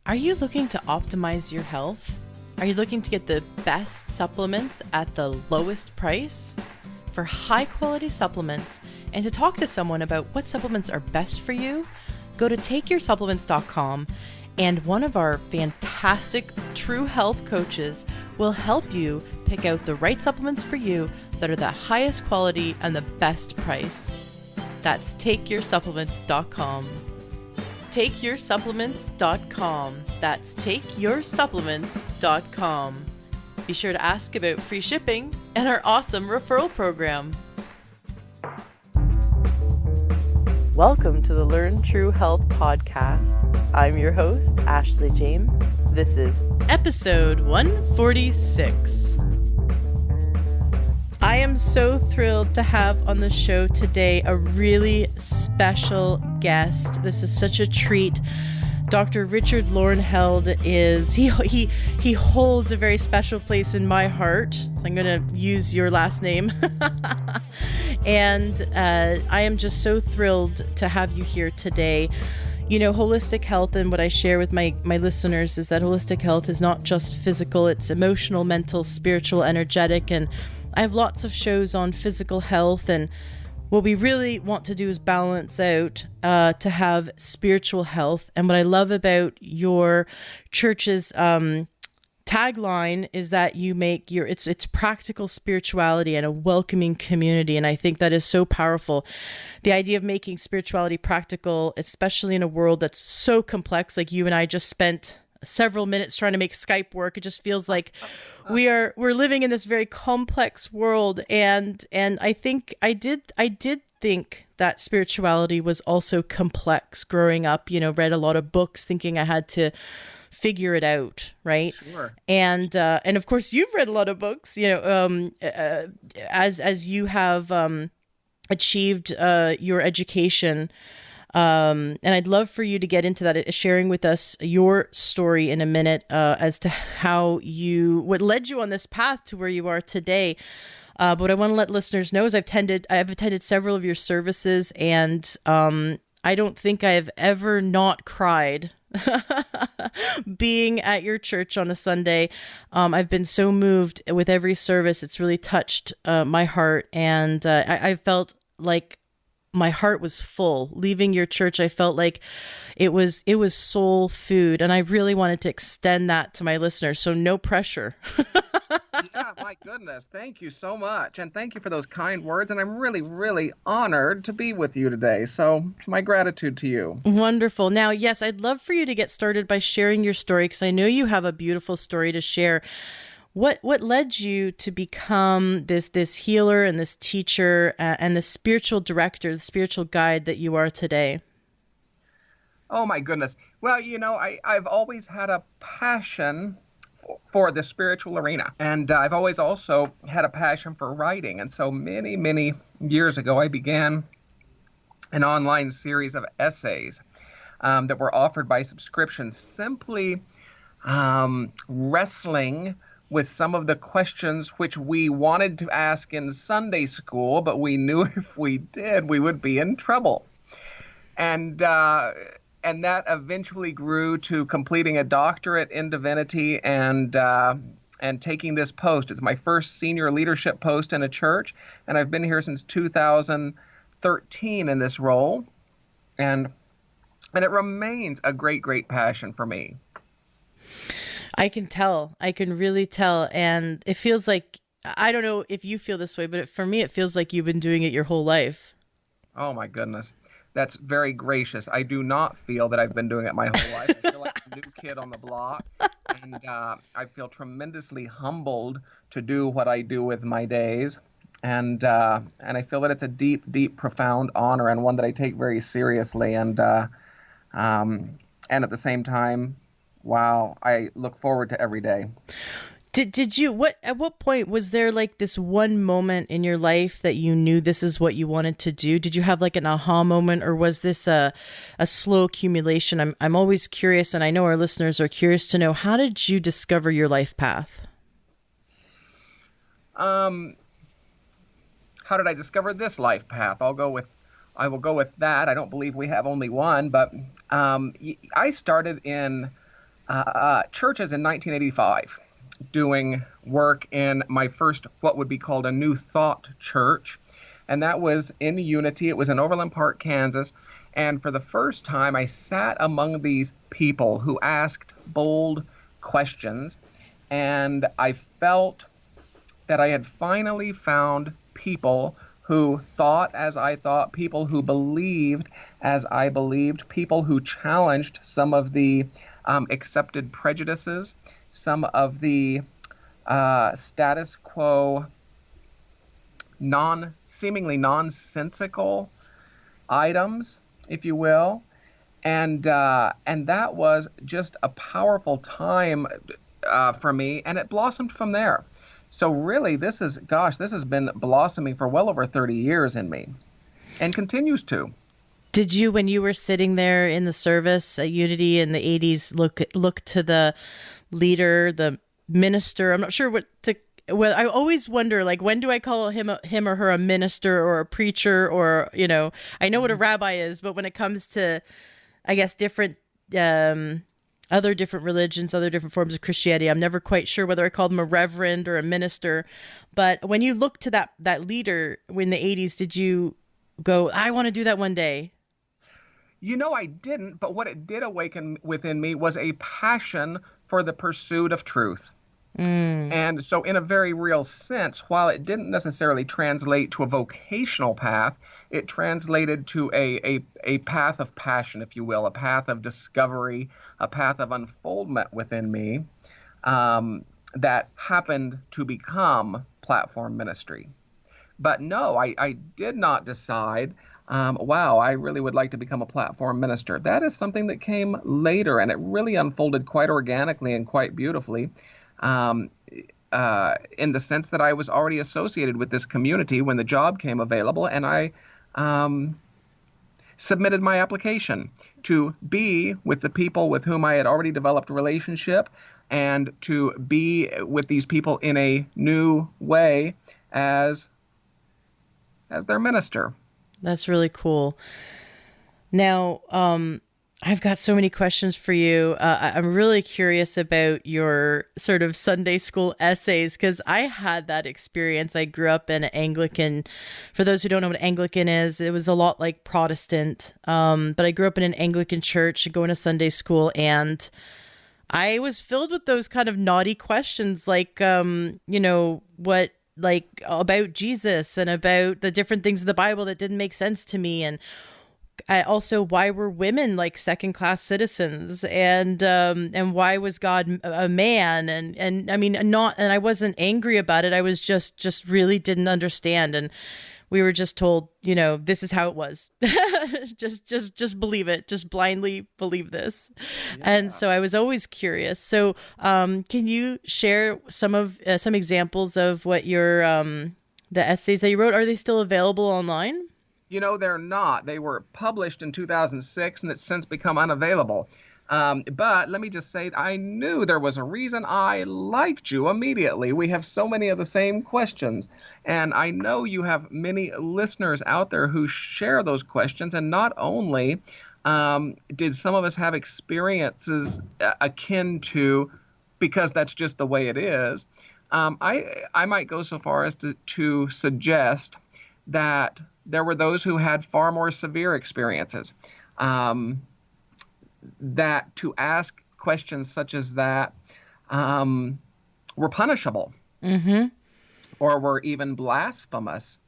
Are you looking to optimize your health? Are you looking to get the best supplements at the lowest price? For high quality supplements and to talk to someone about what supplements are best for you, go to takeyoursupplements.com and one of our fantastic True Health coaches will help you pick out the right supplements for you that are the highest quality and the best price. That's takeyoursupplements.com. takeyoursupplements.com. That's takeyoursupplements.com. Be sure to ask about free shipping and our awesome referral program. Welcome to the Learn True Health podcast. I'm your host, Ashley James. This is episode 146. I am so thrilled to have on the show today a really special guest. This is such a treat. Dr. Loren Held he holds a very special place in my heart. So I'm going to use your last name. And I am just so thrilled to have you here today. You know, holistic health, and what I share with my listeners is that holistic health is not just physical, it's emotional, mental, spiritual, energetic, and I have lots of shows on physical health, and what we really want to do is balance out to have spiritual health. And what I love about your church's tagline is that you make it's practical spirituality and a welcoming community, and I think that is so powerful. The idea of making spirituality practical, especially in a world that's so complex, like you and I just spent several minutes trying to make Skype work. It just feels like we're living in this very complex world, and I think I did think that spirituality was also complex growing up. You know, read a lot of books thinking I had to figure it out, right? Sure. And of course you've read a lot of books, you know, as you have achieved your education. And I'd love for you to get into that, sharing with us your story in a minute as to what led you on this path to where you are today. But what I want to let listeners know is I've attended several of your services, and I don't think I've ever not cried being at your church on a Sunday. I've been so moved with every service. It's really touched my heart, and I felt like my heart was full. Leaving your church, I felt like it was soul food, and I really wanted to extend that to my listeners. So no pressure. Yeah, my goodness. Thank you so much. And thank you for those kind words. And I'm really, really honored to be with you today. So my gratitude to you. Wonderful. Now, yes, I'd love for you to get started by sharing your story, because I know you have a beautiful story to share. What led you to become this healer and this teacher and the spiritual director, the spiritual guide that you are today? Oh, my goodness. Well, you know, I've always had a passion for the spiritual arena. And I've always also had a passion for writing. And so many, many years ago, I began an online series of essays that were offered by subscription, simply wrestling with some of the questions which we wanted to ask in Sunday school, but we knew if we did, we would be in trouble. And that eventually grew to completing a doctorate in divinity and taking this post. It's my first senior leadership post in a church, and I've been here since 2013 in this role, and it remains a great, great passion for me. I can tell. I can really tell. And it feels like, I don't know if you feel this way, but for me, it feels like you've been doing it your whole life. Oh, my goodness. That's very gracious. I do not feel that I've been doing it my whole life. I feel like a new kid on the block. And I feel tremendously humbled to do what I do with my days. And I feel that it's a deep, deep, profound honor, and one that I take very seriously. And at the same time, wow, I look forward to every day. Did you, at what point was there like this one moment in your life that you knew this is what you wanted to do? Did you have like an aha moment, or was this a slow accumulation? I'm always curious, and I know our listeners are curious to know, how did you discover your life path? How did I discover this life path? I will go with that. I don't believe we have only one, but I started in churches in 1985, doing work in my first, what would be called a New Thought church. And that was in Unity. It was in Overland Park, Kansas. And for the first time, I sat among these people who asked bold questions. And I felt that I had finally found people who thought as I thought, people who believed as I believed, people who challenged some of the accepted prejudices, some of the status quo, seemingly nonsensical items, if you will, and that was just a powerful time for me, and it blossomed from there. So really, this has been blossoming for well over 30 years in me, and continues to. Did you, when you were sitting there in the service at Unity in the 80s, look to the leader, the minister? I'm not sure what to. Well, I always wonder, like, when do I call him or her a minister or a preacher, or, I know what a rabbi is, but when it comes to, I guess, different other different religions, other different forms of Christianity, I'm never quite sure whether I call them a reverend or a minister. But when you look to that leader in the 80s, did you go, I want to do that one day? I didn't, but what it did awaken within me was a passion for the pursuit of truth. And so in a very real sense, while it didn't necessarily translate to a vocational path, it translated to a path of passion, if you will, a path of discovery, a path of unfoldment within me that happened to become platform ministry. But no, I did not decide, wow, I really would like to become a platform minister. That is something that came later, and it really unfolded quite organically and quite beautifully. In the sense that I was already associated with this community when the job came available, and I submitted my application to be with the people with whom I had already developed a relationship, and to be with these people in a new way as their minister. That's really cool. Now, I've got so many questions for you. I'm really curious about your sort of Sunday school essays, because I had that experience. I grew up in an Anglican. For those who don't know what Anglican is, it was a lot like Protestant. But I grew up in an Anglican church, going to Sunday school, and I was filled with those kind of naughty questions, like, what, like, about Jesus and about the different things in the Bible that didn't make sense to me, and also, why were women like second-class citizens, and why was God a man? And I mean, and I wasn't angry about it. I was just really didn't understand. And we were just told, this is how it was. just believe it. Just blindly believe this. Yeah. And so I was always curious. So, can you share some examples of what your the essays that you wrote? Are they still available online? They're not. They were published in 2006, and it's since become unavailable. But let me just say, I knew there was a reason I liked you immediately. We have so many of the same questions. And I know you have many listeners out there who share those questions. And not only did some of us have experiences akin to, because that's just the way it is, I might go so far as to suggest that there were those who had far more severe experiences, that to ask questions such as that were punishable, or were even blasphemous.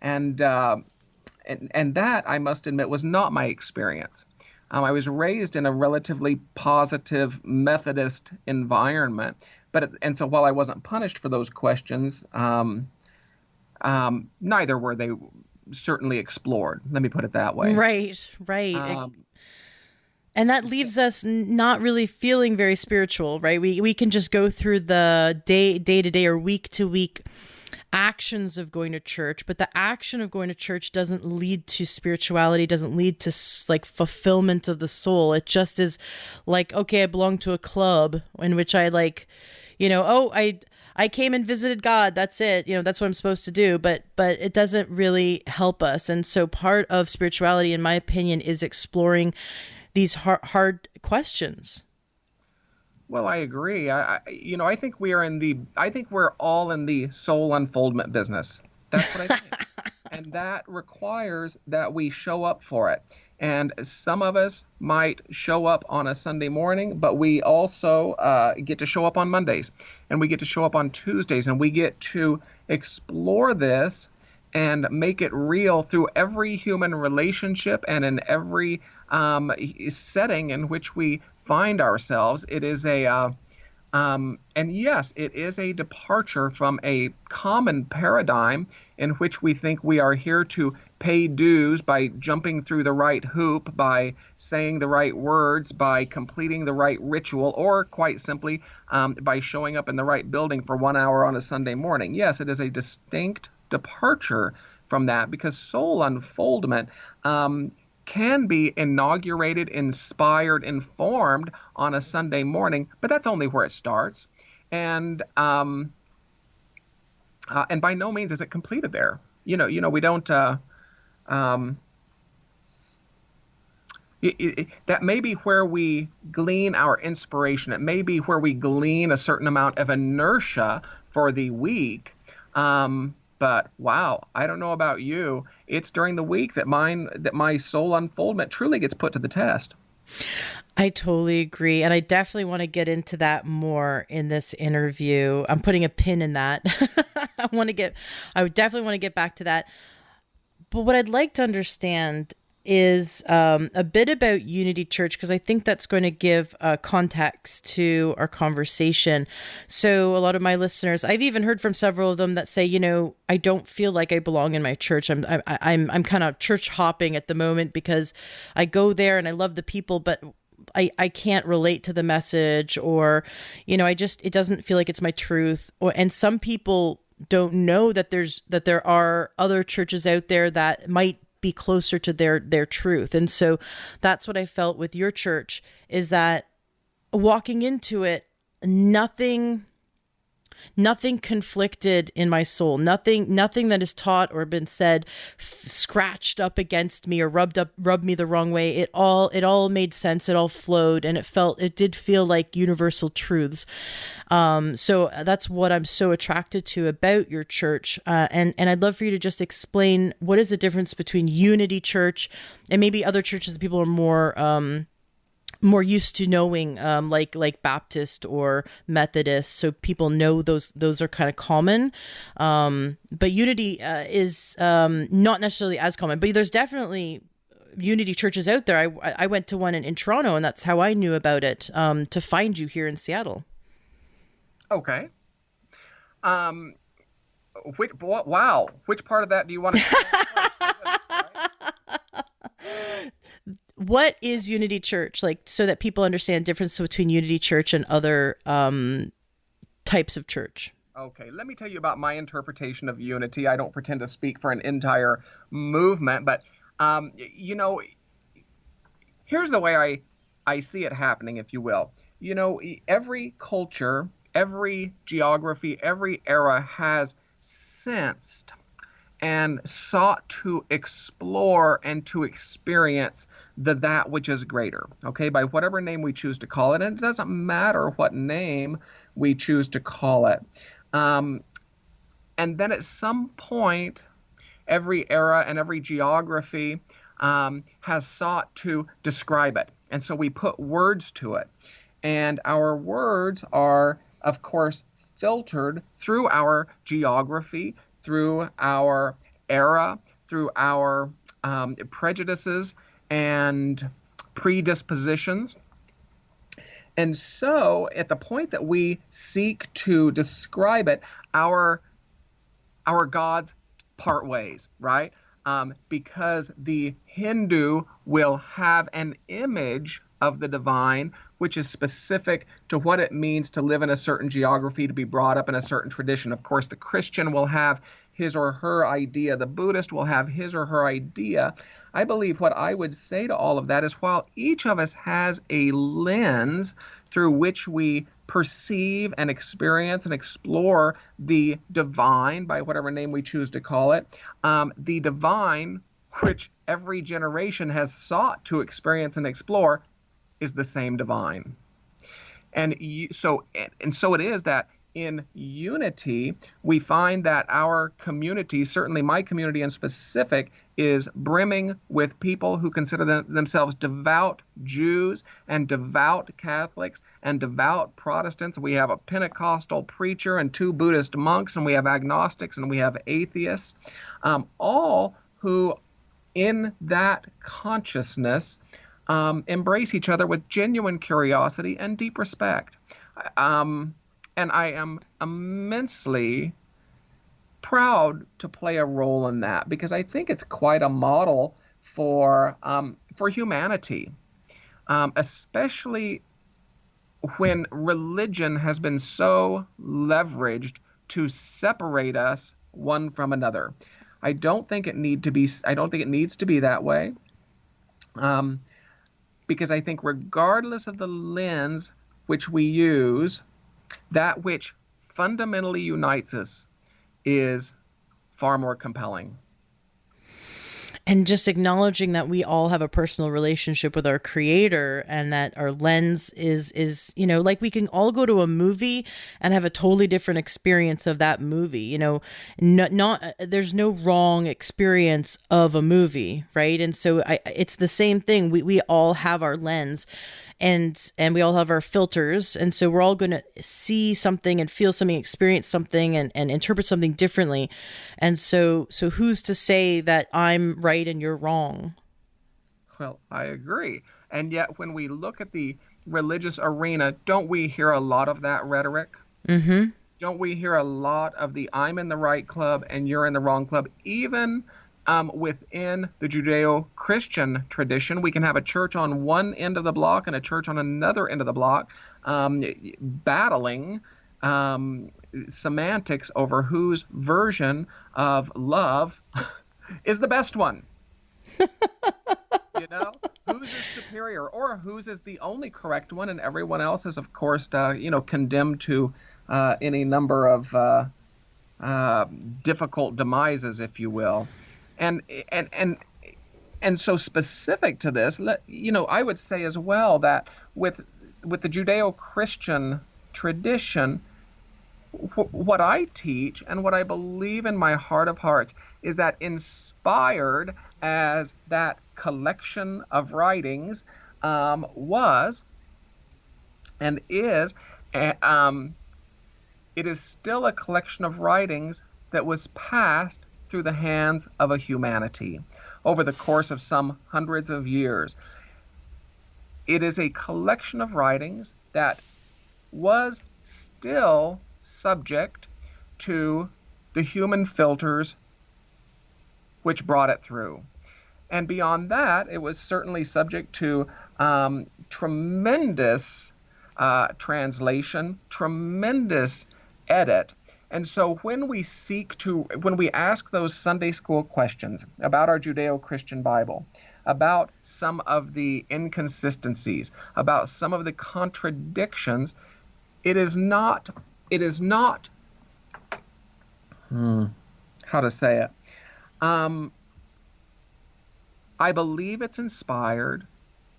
And that, I must admit, was not my experience. I was raised in a relatively positive Methodist environment, and so while I wasn't punished for those questions, neither were they certainly explored. Let me put it that way. Right. And that leaves us not really feeling very spiritual, right? We can just go through the day to day or week to week actions of going to church, but the action of going to church doesn't lead to spirituality, doesn't lead to like fulfillment of the soul. It just is like, okay, I belong to a club in which I like, I came and visited God. That's it. That's what I'm supposed to do. But it doesn't really help us. And so part of spirituality, in my opinion, is exploring these hard questions. Well, I agree. I think I think we're all in the soul unfoldment business. That's what I think. And that requires that we show up for it. And some of us might show up on a Sunday morning, but we also get to show up on Mondays, and we get to show up on Tuesdays, and we get to explore this and make it real through every human relationship and in every setting in which we find ourselves. It is and yes, it is a departure from a common paradigm in which we think we are here to pay dues by jumping through the right hoop, by saying the right words, by completing the right ritual, or quite simply, by showing up in the right building for 1 hour on a Sunday morning. Yes, it is a distinct departure from that, because soul unfoldment can be inaugurated, inspired, informed on a Sunday morning, but that's only where it starts. And by no means is it completed there. We don't. That may be where we glean our inspiration. It may be where we glean a certain amount of inertia for the week. But wow, I don't know about you. It's during the week that my soul unfoldment truly gets put to the test. I totally agree. And I definitely want to get into that more in this interview. I'm putting a pin in that. I would definitely want to get back to that. But what I'd like to understand is a bit about Unity Church, because I think that's going to give context to our conversation. So a lot of my listeners, I've even heard from several of them that say, I don't feel like I belong in my church. I'm kind of church hopping at the moment because I go there and I love the people, but I can't relate to the message, or, it doesn't feel like it's my truth. And some people don't know that there are other churches out there that might be closer to their truth. And so that's what I felt with your church, is that walking into it, nothing conflicted in my soul. Nothing that is taught or been said scratched up against me or rubbed me the wrong way. It all made sense. It all flowed, and it did feel like universal truths. So that's what I'm so attracted to about your church. And I'd love for you to just explain what is the difference between Unity Church and maybe other churches that people are more used to knowing, like Baptist or Methodist, so people know those are kind of common. But Unity is not necessarily as common, but there's definitely Unity churches out there. I went to one in Toronto, and that's how I knew about it, to find you here in Seattle. Okay. Wow. Which part of that do you want to? What is Unity Church, so that people understand the difference between Unity Church and other types of church? Okay, let me tell you about my interpretation of unity. I don't pretend to speak for an entire movement, but here's the way I see it happening, if you will. Every culture, every geography, every era has sensed and sought to explore and to experience that which is greater, okay, by whatever name we choose to call it. And it doesn't matter what name we choose to call it. And then at some point, every era and every geography has sought to describe it. And so we put words to it. And our words are, of course, filtered through our geography, through our era, through our prejudices and predispositions. And so at the point that we seek to describe it, our gods part ways, right? Because the Hindu will have an image of the divine, which is specific to what it means to live in a certain geography, to be brought up in a certain tradition. Of course, the Christian will have his or her idea. The Buddhist will have his or her idea. I believe what I would say to all of that is, while each of us has a lens through which we perceive and experience and explore the divine, by whatever name we choose to call it, the divine, which every generation has sought to experience and explore, is the same divine. And so it is that in unity, we find that our community, certainly my community in specific, is brimming with people who consider themselves devout Jews and devout Catholics and devout Protestants. We have a Pentecostal preacher and two Buddhist monks, and we have agnostics and we have atheists, all who in that consciousness embrace each other with genuine curiosity and deep respect. And I am immensely proud to play a role in that because I think it's quite a model for humanity, especially when religion has been so leveraged to separate us one from another. I don't think it needs to be that way, because I think regardless of the lens which we use, that which fundamentally unites us is far more compelling. And just acknowledging that we all have a personal relationship with our creator and that our lens is, like we can all go to a movie and have a totally different experience of that movie, not there's no wrong experience of a movie. Right. And so it's the same thing. We all have our lens and we all have our filters. And so we're all going to see something and feel something, experience something and interpret something differently. And so who's to say that I'm right and you're wrong? Well, I agree. And yet when we look at the religious arena, don't we hear a lot of that rhetoric? Mm-hmm. Don't we hear a lot of the I'm in the right club and you're in the wrong club? Even within the Judeo-Christian tradition, we can have a church on one end of the block and a church on another end of the block, battling semantics over whose version of love is the best one. Whose is superior or whose is the only correct one, and everyone else is, of course, condemned to any number of difficult demises, if you will. And so specific to this, I would say as well that with the Judeo-Christian tradition, what I teach and what I believe in my heart of hearts is that inspired as that collection of writings was and is, it is still a collection of writings that was passed through the hands of a humanity over the course of some hundreds of years. It is a collection of writings that was still subject to the human filters which brought it through. And beyond that, it was certainly subject to tremendous translation, tremendous edit. And so when we ask those Sunday school questions about our Judeo-Christian Bible, about some of the inconsistencies, about some of the contradictions, it is not, how to say it? I believe it's inspired,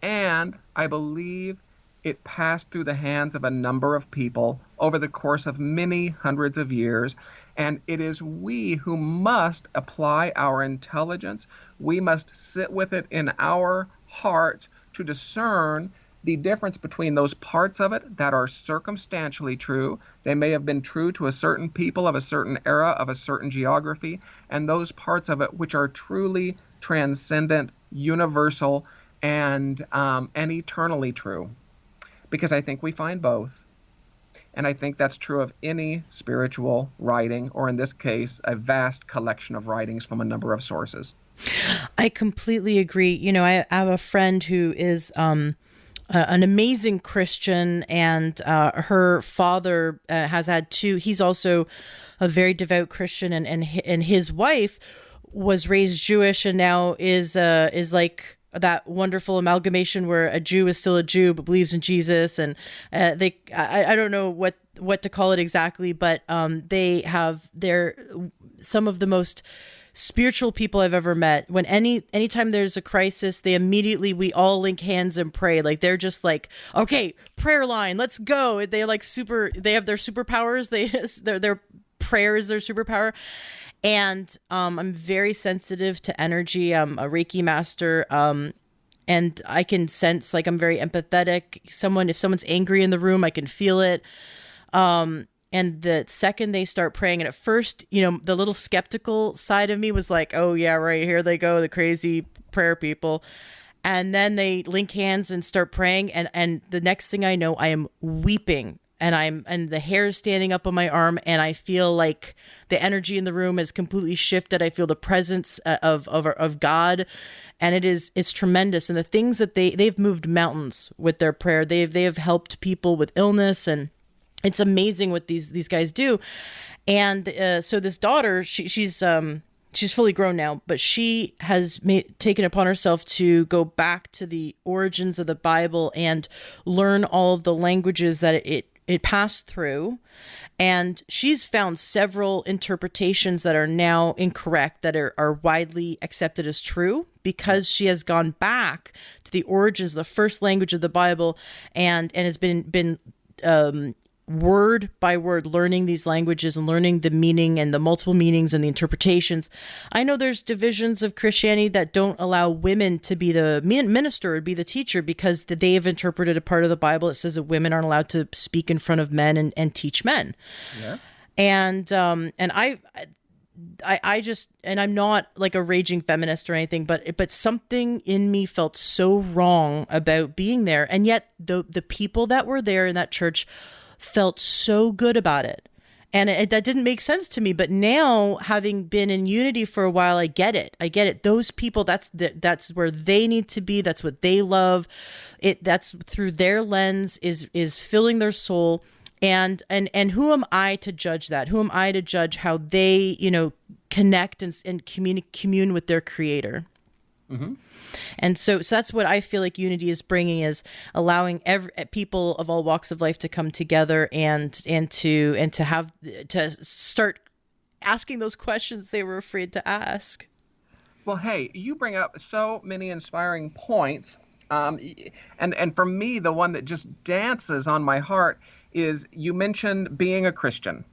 and I believe it passed through the hands of a number of people over the course of many hundreds of years. And it is we who must apply our intelligence. We must sit with it in our hearts to discern the difference between those parts of it that are circumstantially true. They may have been true to a certain people of a certain era, of a certain geography, and those parts of it which are truly transcendent, universal, and eternally true. Because I think we find both. And I think that's true of any spiritual writing, or in this case, a vast collection of writings from a number of sources. I completely agree. I have a friend who is an amazing Christian, and her father has had two. He's also a very devout Christian, and his wife was raised Jewish and now is like that wonderful amalgamation where a Jew is still a Jew but believes in Jesus, and I don't know what to call it exactly, but they have some of the most spiritual people I've ever met. When anytime there's a crisis, we all link hands and pray. Like they're just like, okay, prayer line, let's go. They have their superpowers. Their prayer is their superpower. And I'm very sensitive to energy. I'm a Reiki master. And I can sense, like, I'm very empathetic. If someone's angry in the room, I can feel it. And the second they start praying, and at first, the little skeptical side of me was like, oh yeah, right, here they go, the crazy prayer people. And then they link hands and start praying. And the next thing I know, I am weeping, and the hair is standing up on my arm, and I feel like the energy in the room has completely shifted. I feel the presence of God, and it's tremendous. And the things that they've moved mountains with their prayer. They have helped people with illness, and it's amazing what these guys do. And so this daughter, she's fully grown now, but she has taken upon herself to go back to the origins of the Bible and learn all of the languages that it passed through. And she's found several interpretations that are now incorrect, that are widely accepted as true, because she has gone back to the origins, the first language of the Bible, and has been word by word learning these languages and learning the meaning and the multiple meanings and the interpretations. I know there's divisions of Christianity that don't allow women to be the minister or be the teacher, because they have interpreted a part of the Bible that says that women aren't allowed to speak in front of men and teach men. Yes. And I just, and I'm not like a raging feminist or anything, but something in me felt so wrong about being there. And yet the people that were there in that church felt so good about it. And that didn't make sense to me. But now, having been in unity for a while, I get it. Those people, that's where they need to be. That's what they love. That's through their lens is filling their soul. And who am I to judge that? Who am I to judge how they, connect and commune with their Creator? Mm-hmm. And so that's what I feel like unity is bringing, is allowing people of all walks of life to come together and to start asking those questions they were afraid to ask. Well, hey, you bring up so many inspiring points. And for me, the one that just dances on my heart is, you mentioned being a Christian.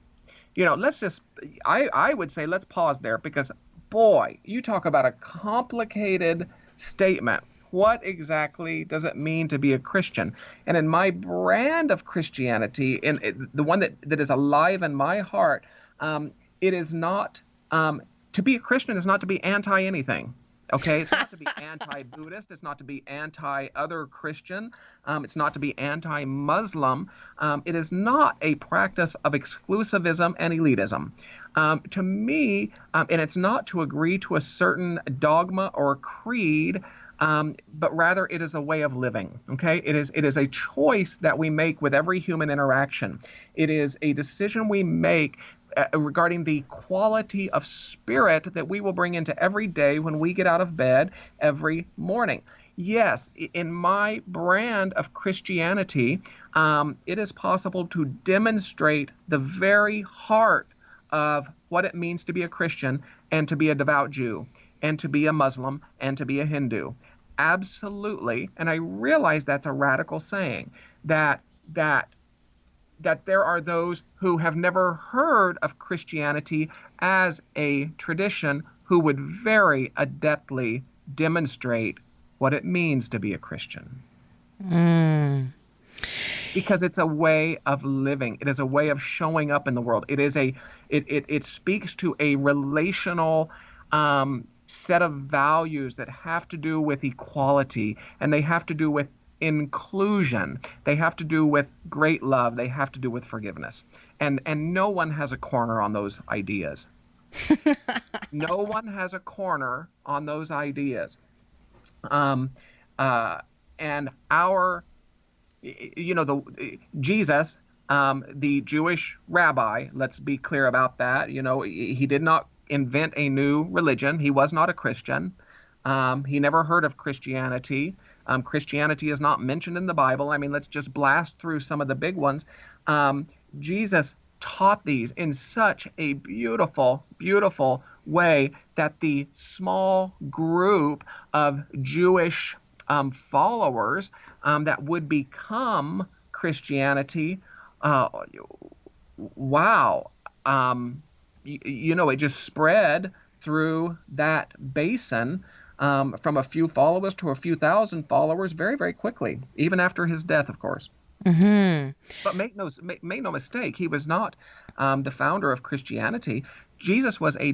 I would say let's pause there, because boy, you talk about a complicated statement. What exactly does it mean to be a Christian? And in my brand of Christianity, and the one that is alive in my heart, it is not, to be a Christian is not to be anti-anything. Okay, it's not to be anti-Buddhist. It's not to be anti-other Christian. It's not to be anti-Muslim. It is not a practice of exclusivism and elitism. To me, and it's not to agree to a certain dogma or creed, but rather it is a way of living. Okay, it is a choice that we make with every human interaction. It is a decision we make regarding the quality of spirit that we will bring into every day when we get out of bed every morning. Yes, in my brand of Christianity, it is possible to demonstrate the very heart of what it means to be a Christian, and to be a devout Jew, and to be a Muslim, and to be a Hindu. Absolutely. And I realize that's a radical saying, that there are those who have never heard of Christianity as a tradition who would very adeptly demonstrate what it means to be a Christian. Because it's a way of living. It is a way of showing up in the world. It speaks to a relational set of values that have to do with equality, and they have to do with inclusion. They have to do with great love. They have to do with forgiveness. And no one has a corner on those ideas. No one has a corner on those ideas. And Jesus, the Jewish rabbi, let's be clear about that. He did not invent a new religion. He was not a Christian. He never heard of Christianity. Christianity is not mentioned in the Bible. I mean, let's just blast through some of the big ones. Jesus taught these in such a beautiful, beautiful way that the small group of Jewish followers that would become Christianity, uh, wow, it just spread through that basin from a few followers to a few thousand followers very, very quickly, even after his death, of course. Mm-hmm. But make no mistake, he was not the founder of Christianity. Jesus was he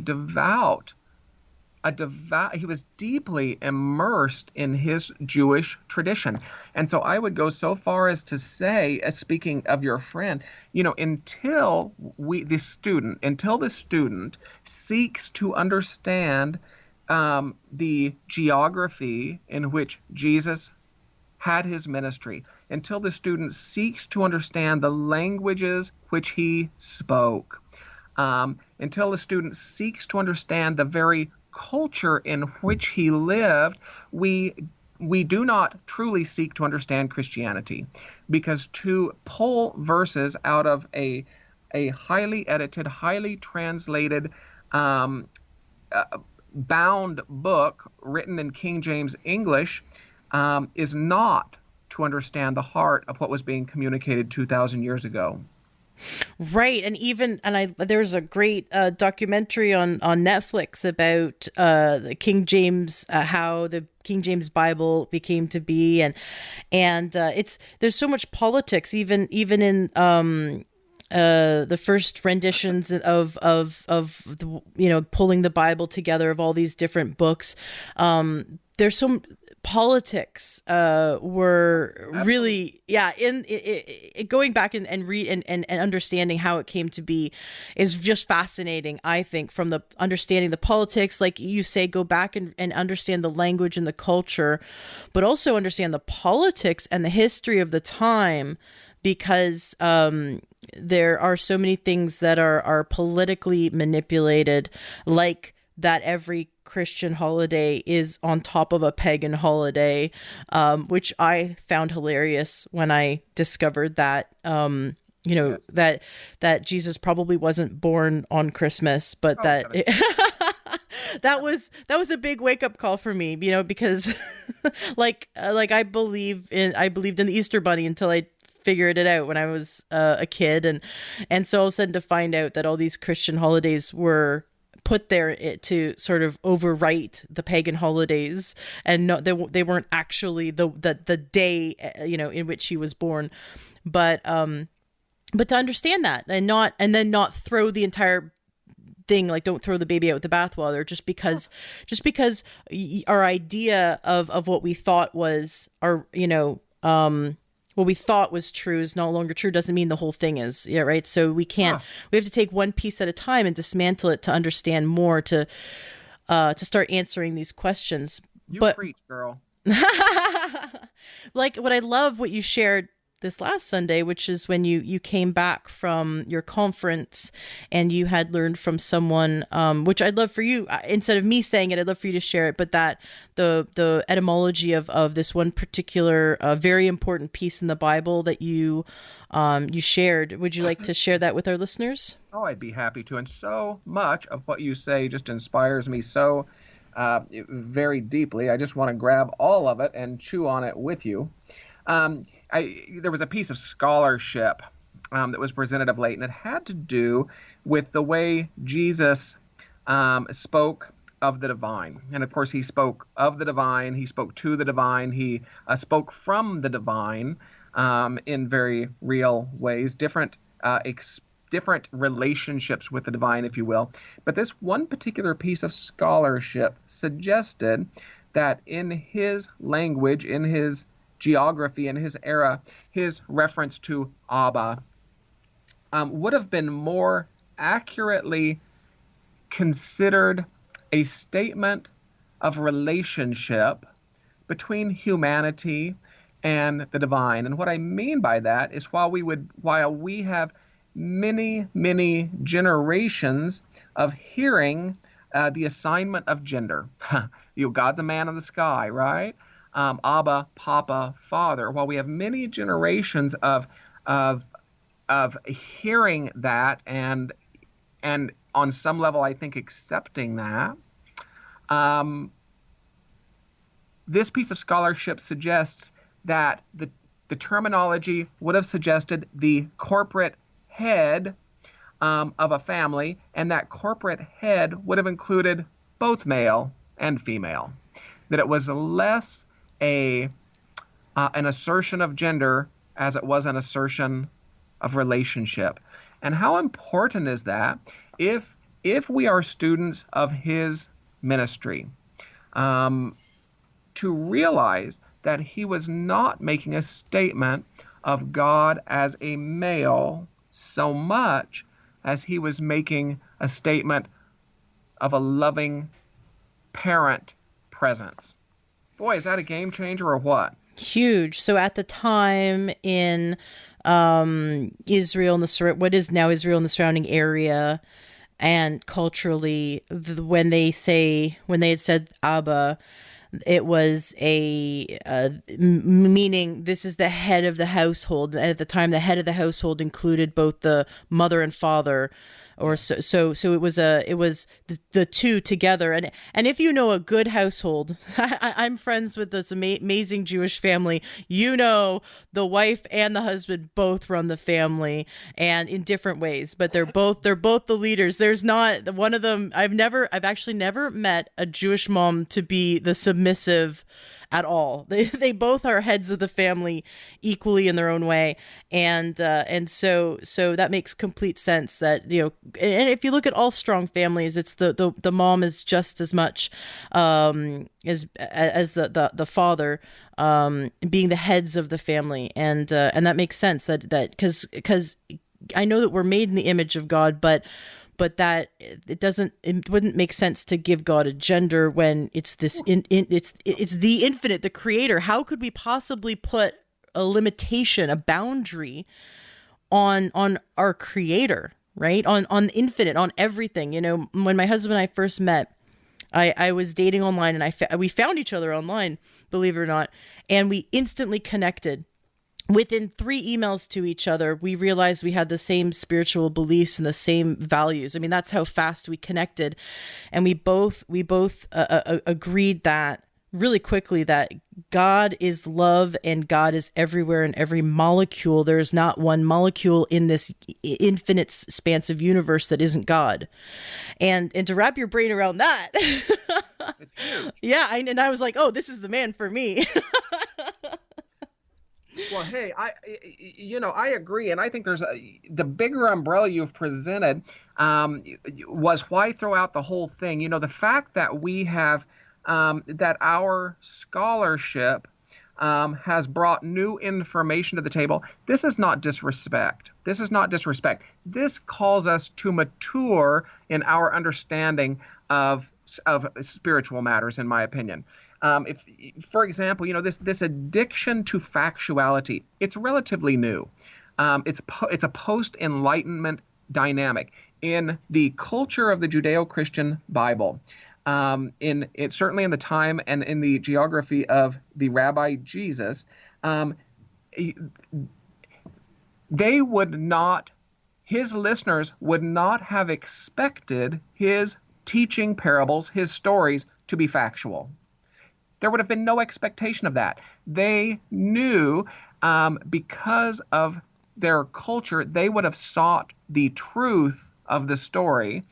was deeply immersed in his Jewish tradition. And so I would go so far as to say, speaking of your friend, until the student seeks to understand the geography in which Jesus had his ministry, until the student seeks to understand the languages which he spoke, until the student seeks to understand the very culture in which he lived, we do not truly seek to understand Christianity, because to pull verses out of a highly edited, highly translated, bound book written in King James English is not to understand the heart of what was being communicated 2,000 years ago. Right, there's a great documentary on Netflix about the King James, how the King James Bible became to be, and there's so much politics, even in the first renditions of the, pulling the Bible together of all these different books. There's some politics were really in going back and read and understanding how it came to be is just fascinating. I think from the understanding the politics, like you say, go back and understand the language and the culture, but also understand the politics and the history of the time, because there are so many things that are politically manipulated, like that every Christian holiday is on top of a pagan holiday, which I found hilarious when I discovered that, yes, that Jesus probably wasn't born on Christmas, but that was a big wake up call for me, because like I believed in the Easter Bunny until I figured it out when I was a kid, and so all of a sudden to find out that all these Christian holidays were put there to sort of overwrite the pagan holidays, and no, they weren't actually the day in which he was born, but to understand that and then not throw the entire thing, like don't throw the baby out with the bathwater just because our idea of what we thought was what we thought was true is no longer true, doesn't mean the whole thing is. Yeah, right. So we have to take one piece at a time and dismantle it to understand more, to start answering these questions. You preach, girl. Like what I love what you shared this last Sunday, which is when you came back from your conference and you had learned from someone, which I'd love for you, instead of me saying it, I'd love for you to share it, but that the etymology of this one particular very important piece in the Bible that you shared. Would you like to share that with our listeners? Oh, I'd be happy to. And so much of what you say just inspires me so very deeply. I just want to grab all of it and chew on it with you. There was a piece of scholarship that was presented of late, and it had to do with the way Jesus spoke of the divine. And of course, he spoke of the divine, he spoke to the divine, he spoke from the divine in very real ways, different relationships with the divine, if you will. But this one particular piece of scholarship suggested that in his language, in his geography, in his era, his reference to Abba would have been more accurately considered a statement of relationship between humanity and the divine. And what I mean by that is while we have many, many generations of hearing the assignment of gender, God's a man in the sky, right? Abba, Papa, Father. While we have many generations of of hearing that and on some level, I think accepting that, this piece of scholarship suggests that the terminology would have suggested the corporate head of a family, and that corporate head would have included both male and female. That it was less an assertion of gender as it was an assertion of relationship. And how important is that if we are students of his ministry, to realize that he was not making a statement of God as a male so much as he was making a statement of a loving parent presence. Boy, is that a game changer or what? Huge. So at the time in Israel and what is now Israel and the surrounding area, and culturally, when they had said Abba, it was meaning this is the head of the household. At the time, the head of the household included both the mother and father, or so it was the two together. And if you know a good household, I'm friends with this amazing Jewish family. You know, the wife and the husband both run the family, and in different ways, but they're both the leaders. There's not one of them. I've actually never met a Jewish mom to be the submissive at all. They both are heads of the family equally in their own way, and so that makes complete sense. That, you know, and if you look at all strong families, it's the mom is just as much as the father being the heads of the family, and that makes sense. That because I know that we're made in the image of God, but that it wouldn't make sense to give God a gender when it's this it's the infinite, the creator. How could we possibly put a limitation, a boundary on our creator, right? On infinite, on everything. You know, when my husband and I first met, I was dating online, and we found each other online, believe it or not, and we instantly connected. Within 3 emails to each other, we realized we had the same spiritual beliefs and the same values. I mean, that's how fast we connected. And we both agreed that really quickly that God is love and God is everywhere in every molecule. There is not one molecule in this infinite expansive universe that isn't God. And to wrap your brain around that, it's huge. Yeah, and I was like, oh, this is the man for me. Well, hey, I agree, and I think the bigger umbrella you've presented was why throw out the whole thing. You know, the fact that we have that our scholarship has brought new information to the table. This is not disrespect. This calls us to mature in our understanding of spiritual matters, in my opinion. If, for example, you know, this addiction to factuality, it's relatively new. It's a post-Enlightenment dynamic in the culture of the Judeo-Christian Bible. Certainly in the time and in the geography of the Rabbi Jesus, his listeners would not have expected his teaching parables, his stories, to be factual. There would have been no expectation of that. They knew, because of their culture, they would have sought the truth of the story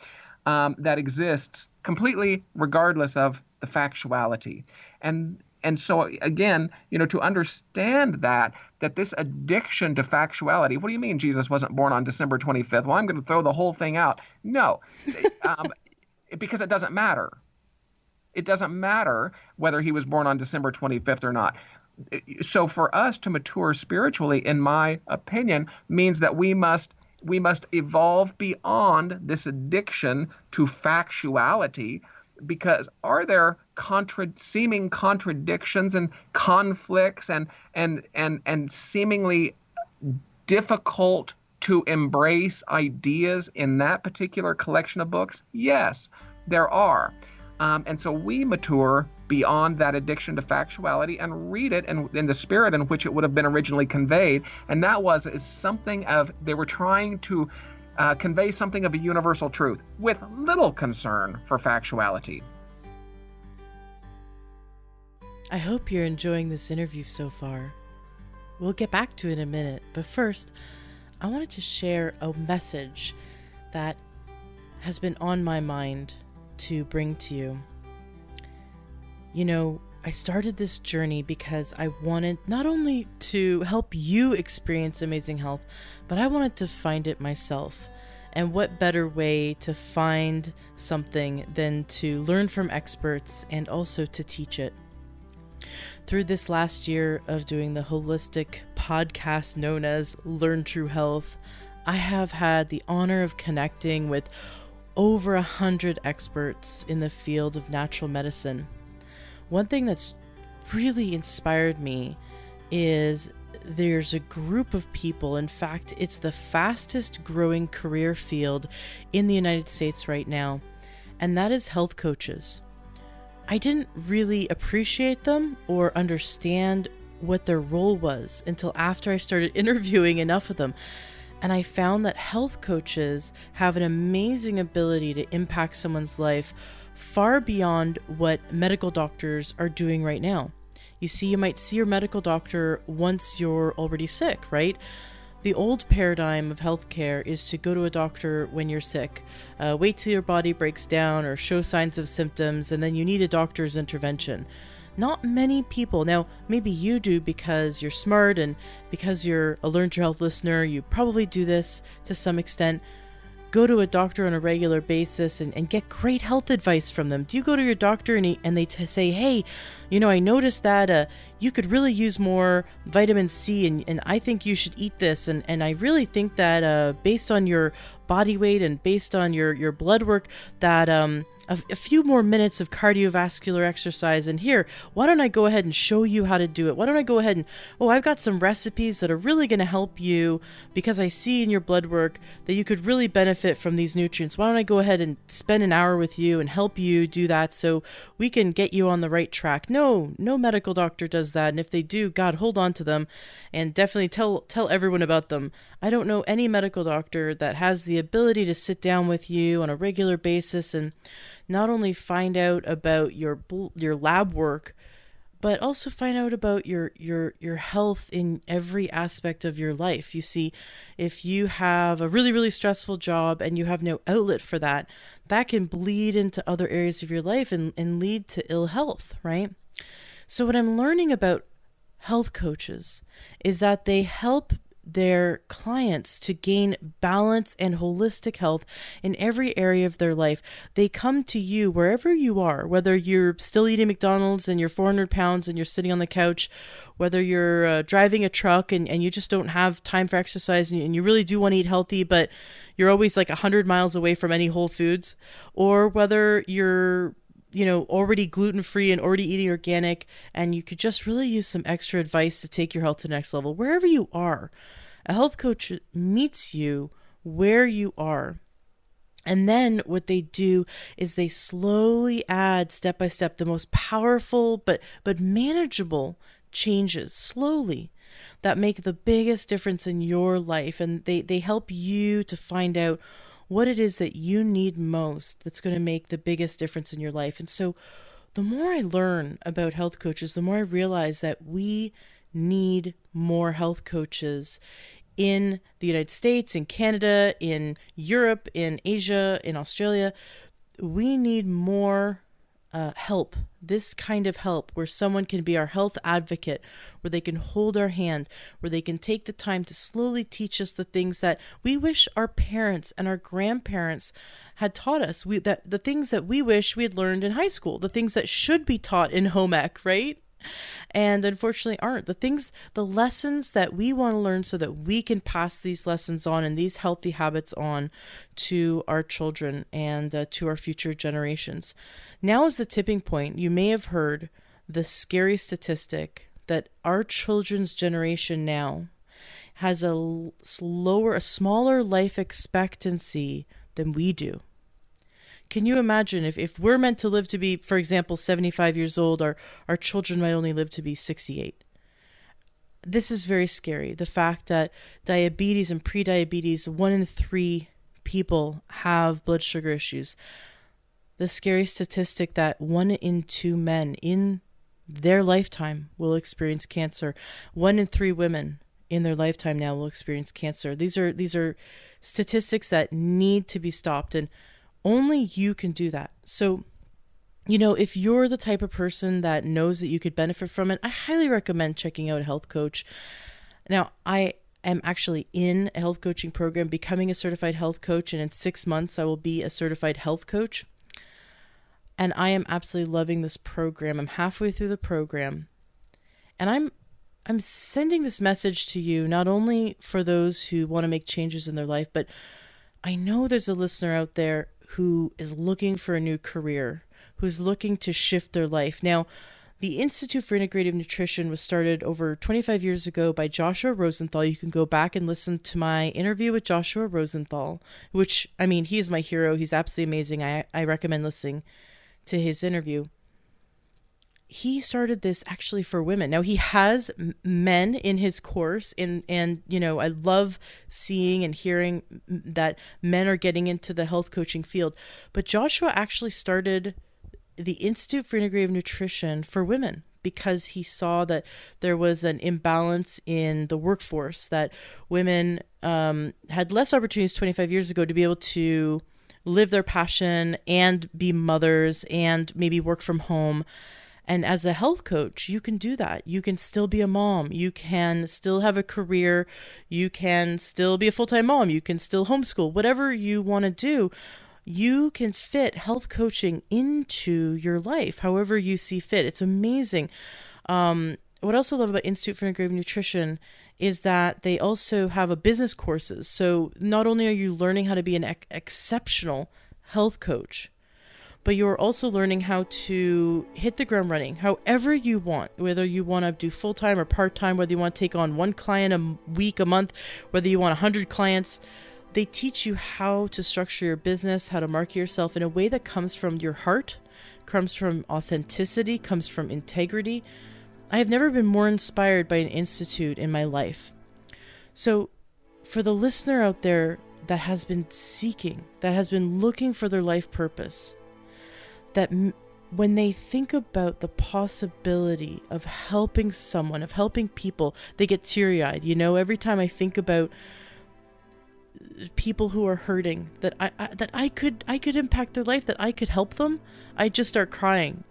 that exists completely regardless of the factuality. And so, again, you know, to understand that this addiction to factuality, what do you mean Jesus wasn't born on December 25th? Well, I'm going to throw the whole thing out. No, because it doesn't matter. It doesn't matter whether he was born on December 25th or not. So for us to mature spiritually, in my opinion, means that we must evolve beyond this addiction to factuality, because are there seeming contradictions and conflicts and seemingly difficult to embrace ideas in that particular collection of books? Yes, there are. And so we mature beyond that addiction to factuality and read it in the spirit in which it would have been originally conveyed. And that is something of, they were trying to convey something of a universal truth with little concern for factuality. I hope you're enjoying this interview so far. We'll get back to it in a minute, but first, I wanted to share a message that has been on my mind to bring to you. You know, I started this journey because I wanted not only to help you experience amazing health, but I wanted to find it myself. And what better way to find something than to learn from experts and also to teach it? Through this last year of doing the holistic podcast known as Learn True Health, I have had the honor of connecting with over 100 experts in the field of natural medicine. One thing that's really inspired me is there's a group of people, in fact, it's the fastest growing career field in the United States right now, and that is health coaches. I didn't really appreciate them or understand what their role was until after I started interviewing enough of them. And I found that health coaches have an amazing ability to impact someone's life far beyond what medical doctors are doing right now. You see, you might see your medical doctor once you're already sick, right? The old paradigm of healthcare is to go to a doctor when you're sick, wait till your body breaks down or show signs of symptoms, and then you need a doctor's intervention. Not many people, now maybe you do because you're smart and because you're a Learn True Health listener, you probably do this to some extent. Go to a doctor on a regular basis and get great health advice from them. Do you go to your doctor and they say, hey, you know, I noticed that you could really use more vitamin C and I think you should eat this. And I really think that based on your body weight and based on your blood work that a few more minutes of cardiovascular exercise. And here, why don't I go ahead and show you how to do it? Why don't I go ahead and, I've got some recipes that are really going to help you because I see in your blood work that you could really benefit from these nutrients. Why don't I go ahead and spend an hour with you and help you do that so we can get you on the right track? No medical doctor does that. And if they do, God, hold on to them and definitely tell everyone about them. I don't know any medical doctor that has the ability to sit down with you on a regular basis and not only find out about your lab work, but also find out about your health in every aspect of your life. You see, if you have a really, really stressful job and you have no outlet for that, that can bleed into other areas of your life and lead to ill health, right? So what I'm learning about health coaches is that they help their clients to gain balance and holistic health in every area of their life. They come to you wherever you are, whether you're still eating McDonald's and you're 400 pounds and you're sitting on the couch, whether you're driving a truck and you just don't have time for exercise and you really do want to eat healthy, but you're always like 100 miles away from any Whole Foods, or whether you're already gluten-free and already eating organic, and you could just really use some extra advice to take your health to the next level. Wherever you are, a health coach meets you where you are. And then what they do is they slowly add step by step the most powerful but manageable changes slowly that make the biggest difference in your life. And they help you to find out what it is that you need most that's going to make the biggest difference in your life. And so the more I learn about health coaches, the more I realize that we need more health coaches in the United States, in Canada, in Europe, in Asia, in Australia. We need more help, this kind of help where someone can be our health advocate, where they can hold our hand, where they can take the time to slowly teach us the things that we wish our parents and our grandparents had taught us. The things that we wish we had learned in high school, the things that should be taught in home ec, right? And unfortunately aren't. The lessons that we want to learn so that we can pass these lessons on and these healthy habits on to our children and to our future generations. Now is the tipping point. You may have heard the scary statistic that our children's generation now has a smaller life expectancy than we do. Can you imagine if we're meant to live to be, for example, 75 years old, our children might only live to be 68? This is very scary. The fact that diabetes and prediabetes, 1 in 3 people have blood sugar issues. The scary statistic that 1 in 2 men in their lifetime will experience cancer. 1 in 3 women in their lifetime now will experience cancer. These are statistics that need to be stopped, and only you can do that. So, if you're the type of person that knows that you could benefit from it, I highly recommend checking out a health coach. Now, I am actually in a health coaching program, becoming a certified health coach, and in 6 months I will be a certified health coach. And I am absolutely loving this program. I'm halfway through the program, and I'm sending this message to you not only for those who want to make changes in their life, but I know there's a listener out there who is looking for a new career, who's looking to shift their life. Now, the Institute for Integrative Nutrition was started over 25 years ago by Joshua Rosenthal. You can go back and listen to my interview with Joshua Rosenthal, which, he is my hero. He's absolutely amazing. I recommend listening to his interview. He started this actually for women. Now, he has men in his course, and I love seeing and hearing that men are getting into the health coaching field. But Joshua actually started the Institute for Integrative Nutrition for women because he saw that there was an imbalance in the workforce, that women had less opportunities 25 years ago to be able to live their passion and be mothers and maybe work from home. And as a health coach, you can do that. You can still be a mom. You can still have a career. You can still be a full-time mom. You can still homeschool. Whatever you want to do, you can fit health coaching into your life, however you see fit. It's amazing. What I also love about Institute for Integrative Nutrition is that they also have a business courses. So not only are you learning how to be an exceptional health coach, but you're also learning how to hit the ground running however you want, whether you want to do full-time or part-time, whether you want to take on 1 client a week, a month, whether you want 100 clients. They teach you how to structure your business, how to market yourself in a way that comes from your heart, comes from authenticity, comes from integrity. I have never been more inspired by an institute in my life. So for the listener out there that has been seeking, that has been looking for their life purpose, that when they think about the possibility of helping someone, of helping people, they get teary-eyed. Every time I think about people who are hurting, that I could impact their life, that I could help them, I just start crying.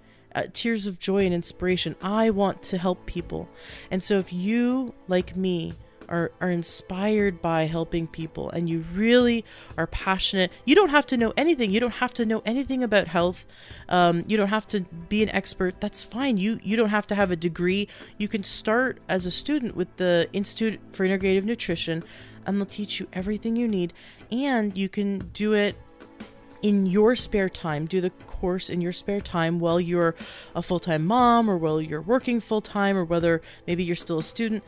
Tears of joy and inspiration. I want to help people. And so if you, like me, are inspired by helping people and you really are passionate, you don't have to know anything. You don't have to know anything about health. You don't have to be an expert. That's fine. You don't have to have a degree. You can start as a student with the Institute for Integrative Nutrition, and they'll teach you everything you need. And you can do it in your spare time, do the course in your spare time while you're a full-time mom, or while you're working full-time, or whether maybe you're still a student.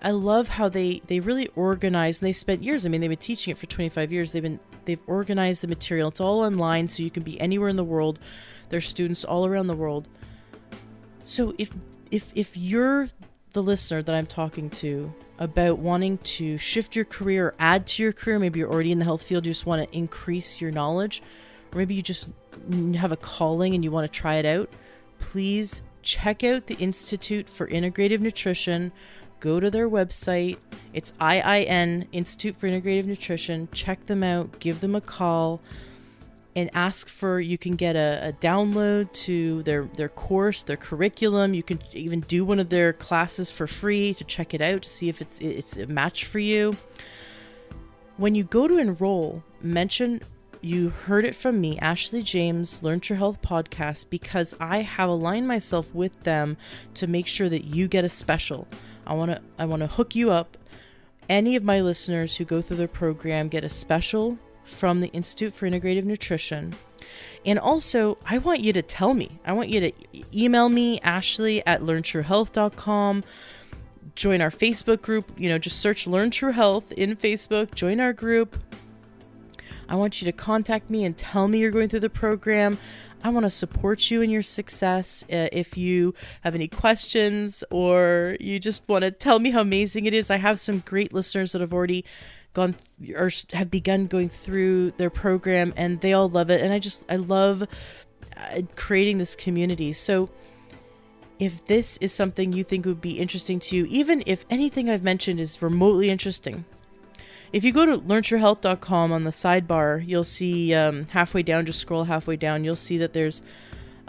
I love how they really organize, and they spent years. They've been teaching it for 25 years. They've organized the material. It's all online, so you can be anywhere in the world. There's students all around the world. So if you're the listener that I'm talking to about wanting to shift your career or add to your career, maybe you're already in the health field, you just want to increase your knowledge, or maybe you just have a calling and you want to try it out, please check out the Institute for Integrative Nutrition. Go to their website. It's IIN, Institute for Integrative Nutrition. Check them out, give them a call, and ask for, you can get a download to their course, their curriculum. You can even do one of their classes for free to check it out, to see if it's a match for you. When you go to enroll, mention you heard it from me, Ashley James, Learn True Health podcast, because I have aligned myself with them to make sure that you get a special. I want to hook you up. Any of my listeners who go through their program get a special from the Institute for Integrative Nutrition. And also, I want you to tell me. I want you to email me, ashley@learntruehealth.com. Join our Facebook group. Just search Learn True Health in Facebook. Join our group. I want you to contact me and tell me you're going through the program. I want to support you in your success. If you have any questions or you just want to tell me how amazing it is, I have some great listeners that have already gone or have begun going through their program, and they all love it. And I love creating this community. So if this is something you think would be interesting to you, even if anything I've mentioned is remotely interesting, if you go to learnyourhealth.com, on the sidebar, you'll see halfway down, just scroll halfway down, you'll see that there's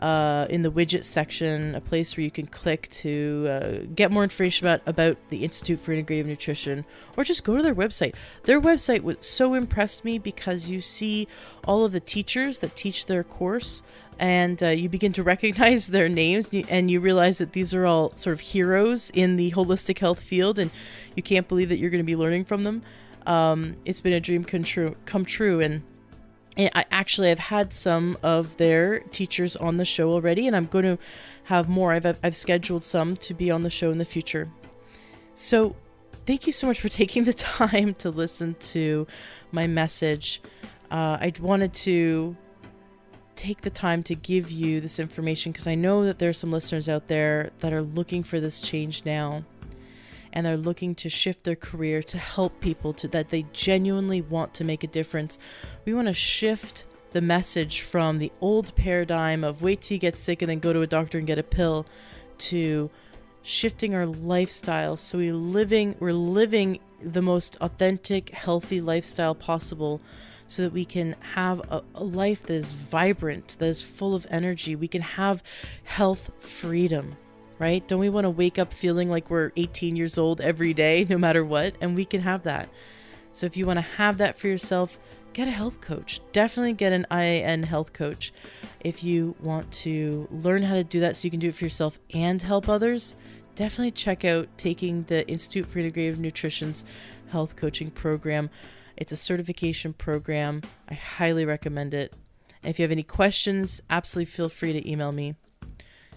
in the widget section a place where you can click to get more information about the Institute for Integrative Nutrition, or just go to their website. Their website so impressed me because you see all of the teachers that teach their course, and you begin to recognize their names, and you realize that these are all sort of heroes in the holistic health field, and you can't believe that you're going to be learning from them. It's been a dream come true, and I've had some of their teachers on the show already, and I'm going to have more. I've scheduled some to be on the show in the future. So thank you so much for taking the time to listen to my message. I wanted to take the time to give you this information because I know that there are some listeners out there that are looking for this change now, and they're looking to shift their career to help people that they genuinely want to make a difference. We want to shift the message from the old paradigm of wait till you get sick and then go to a doctor and get a pill, to shifting our lifestyle so we're living the most authentic, healthy lifestyle possible, so that we can have a life that is vibrant, that is full of energy. We can have health freedom. Right? Don't we want to wake up feeling like we're 18 years old every day, no matter what? And we can have that. So if you want to have that for yourself, get a health coach. Definitely get an IAN health coach. If you want to learn how to do that so you can do it for yourself and help others, definitely check out taking the Institute for Integrative Nutrition's health coaching program. It's a certification program. I highly recommend it. And if you have any questions, absolutely feel free to email me.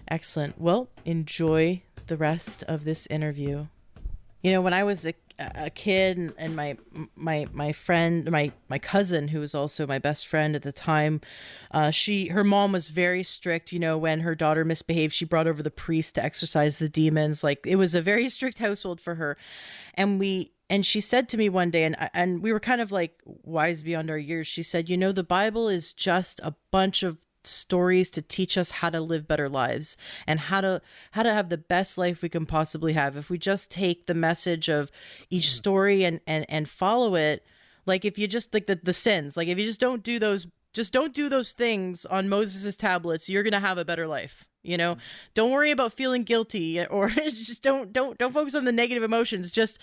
Excellent. Well, enjoy the rest of this interview. You know, when I was a kid, and my friend, my cousin, who was also my best friend at the time, her mom was very strict. You know, when her daughter misbehaved, she brought over the priest to exorcise the demons. Like, it was a very strict household for her. And she said to me one day, and we were kind of like wise beyond our years. She said, you know, the Bible is just a bunch of stories to teach us how to live better lives and how to have the best life we can possibly have. If we just take the message of each story and follow it, like if you just like the sins, like if you just don't do those things on Moses's tablets, you're going to have a better life. You know, don't worry about feeling guilty, or just don't focus on the negative emotions. Just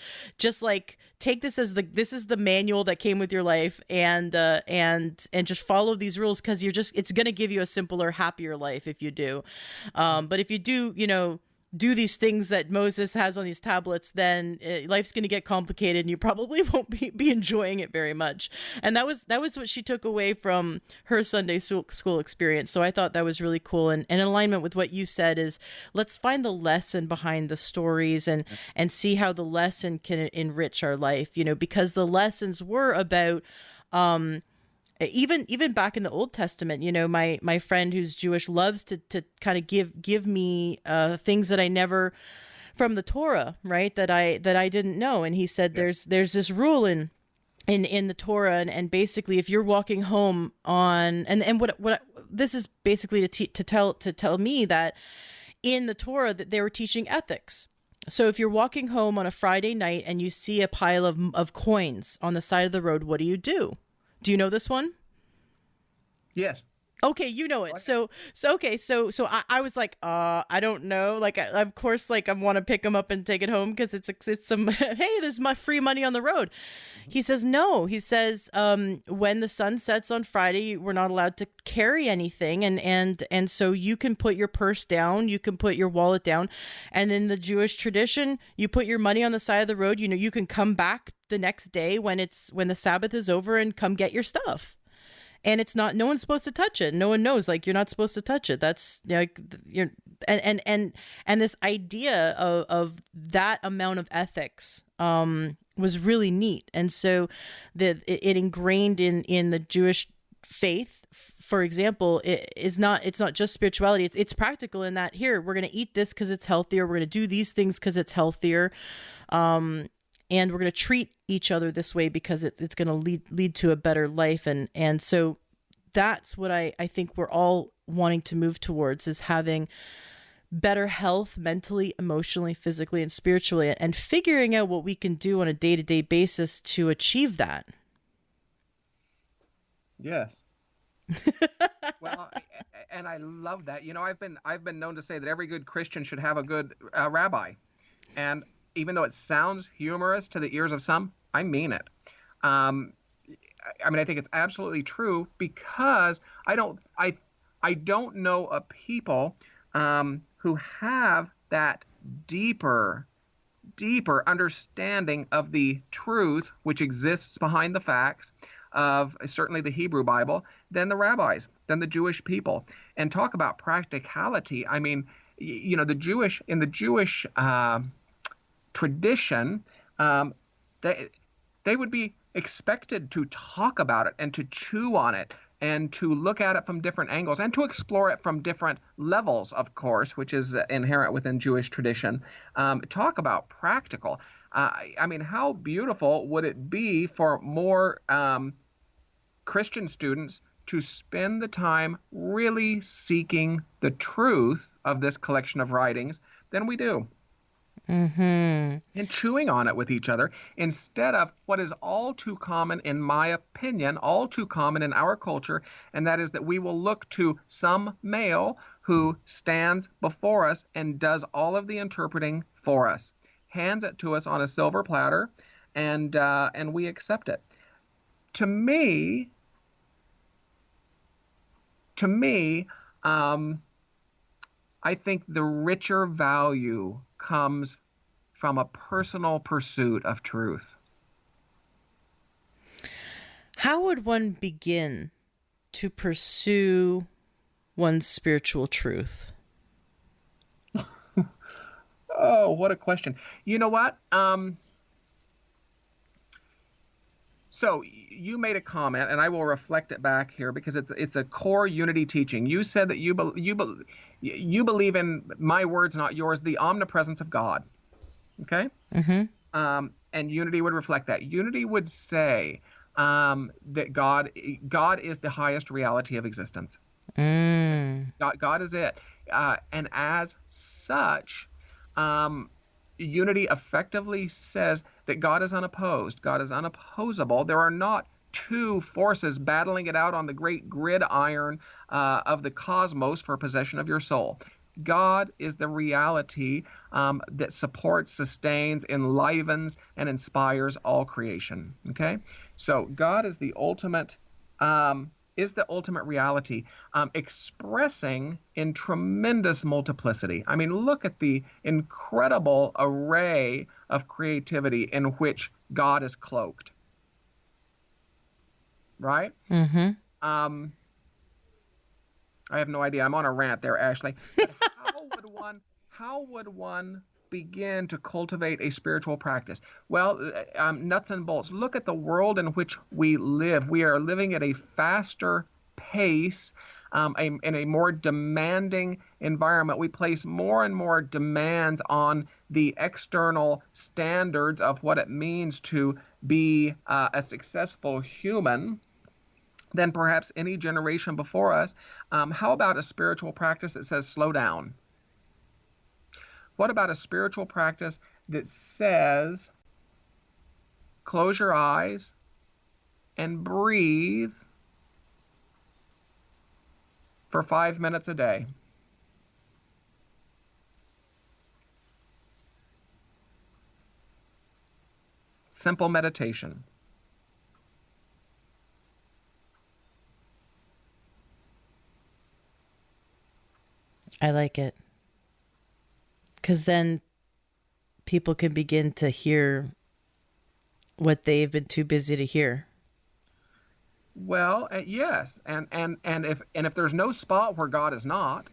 like take this as this is the manual that came with your life, and just follow these rules, because it's going to give you a simpler, happier life if you do. But if you do, do these things that Moses has on these tablets, then life's going to get complicated and you probably won't be enjoying it very much. And that was what she took away from her Sunday school experience. So I thought that was really cool. And in alignment with what you said is, let's find the lesson behind the stories and see how the lesson can enrich our life, because the lessons were about, even back in the Old Testament, my friend who's Jewish loves to kind of give me things that I never, from the Torah, right, that I didn't know. And he said, there's this rule in the Torah, and basically if you're walking home on, and what this is basically to tell me that in the Torah that they were teaching ethics. So if you're walking home on a Friday night and you see a pile of coins on the side of the road, what do you do? Do you know this one? Yes. Okay, you know it. So I was like, I don't know. Like, of course, like I want to pick them up and take it home because it's some, hey, there's my free money on the road. He says, no. He says, when the sun sets on Friday, we're not allowed to carry anything. And so you can put your purse down, you can put your wallet down. And in the Jewish tradition, you put your money on the side of the road. You can come back the next day when the Sabbath is over and come get your stuff. And it's not, no one's supposed to touch it. No one knows, like, you're not supposed to touch it. That's like, and this idea of that amount of ethics, was really neat. And so it ingrained in the Jewish faith, for example, it's not just spirituality, it's practical in that, here, we're going to eat this because it's healthier, we're going to do these things because it's healthier, and we're going to treat each other this way because it's going to lead to a better life. And so that's what I think we're all wanting to move towards, is having better health mentally, emotionally, physically, and spiritually, and figuring out what we can do on a day-to-day basis to achieve that. Yes. Well, and I love that. I've been known to say that every good Christian should have a good rabbi. And even though it sounds humorous to the ears of some, I mean it. I think it's absolutely true, because I don't know a people who have that deeper understanding of the truth which exists behind the facts of certainly the Hebrew Bible than the rabbis, than the Jewish people. And talk about practicality. I mean, the Jewish tradition, they would be expected to talk about it and to chew on it and to look at it from different angles and to explore it from different levels, of course, which is inherent within Jewish tradition. Talk about practical. How beautiful would it be for more Christian students to spend the time really seeking the truth of this collection of writings than we do? Mm-hmm. And chewing on it with each other, instead of what is all too common, in my opinion, all too common in our culture, and that is that we will look to some male who stands before us and does all of the interpreting for us, hands it to us on a silver platter, and we accept it. To me, I think the richer value comes from a personal pursuit of truth. How would one begin to pursue one's spiritual truth? Oh, what a question. You know what? So you made a comment, and I will reflect it back here, because it's a core unity teaching. You said that you believe in, my words, not yours, the omnipresence of God. Okay? Mm-hmm. And unity would reflect that. Unity would say that God is the highest reality of existence. God is it. And as such, unity effectively says that God is unopposed. God is unopposable. There are not two forces battling it out on the great gridiron of the cosmos for possession of your soul. God is the reality that supports, sustains, enlivens, and inspires all creation. Okay, so God is the ultimate reality, expressing in tremendous multiplicity. I mean, look at the incredible array of creativity in which God is cloaked. Right? Mm-hmm. I have no idea. I'm on a rant there, Ashley. But how would one begin to cultivate a spiritual practice? Well, nuts and bolts. Look at the world in which we live. We are living at a faster pace, in a more demanding environment. We place more and more demands on the external standards of what it means to be a successful human than perhaps any generation before us. How about a spiritual practice that says slow down? What about a spiritual practice that says close your eyes and breathe for 5 minutes a day? Simple meditation. I like it. Because then people can begin to hear what they've been too busy to hear. Well, yes, and if there's no spot where God is not,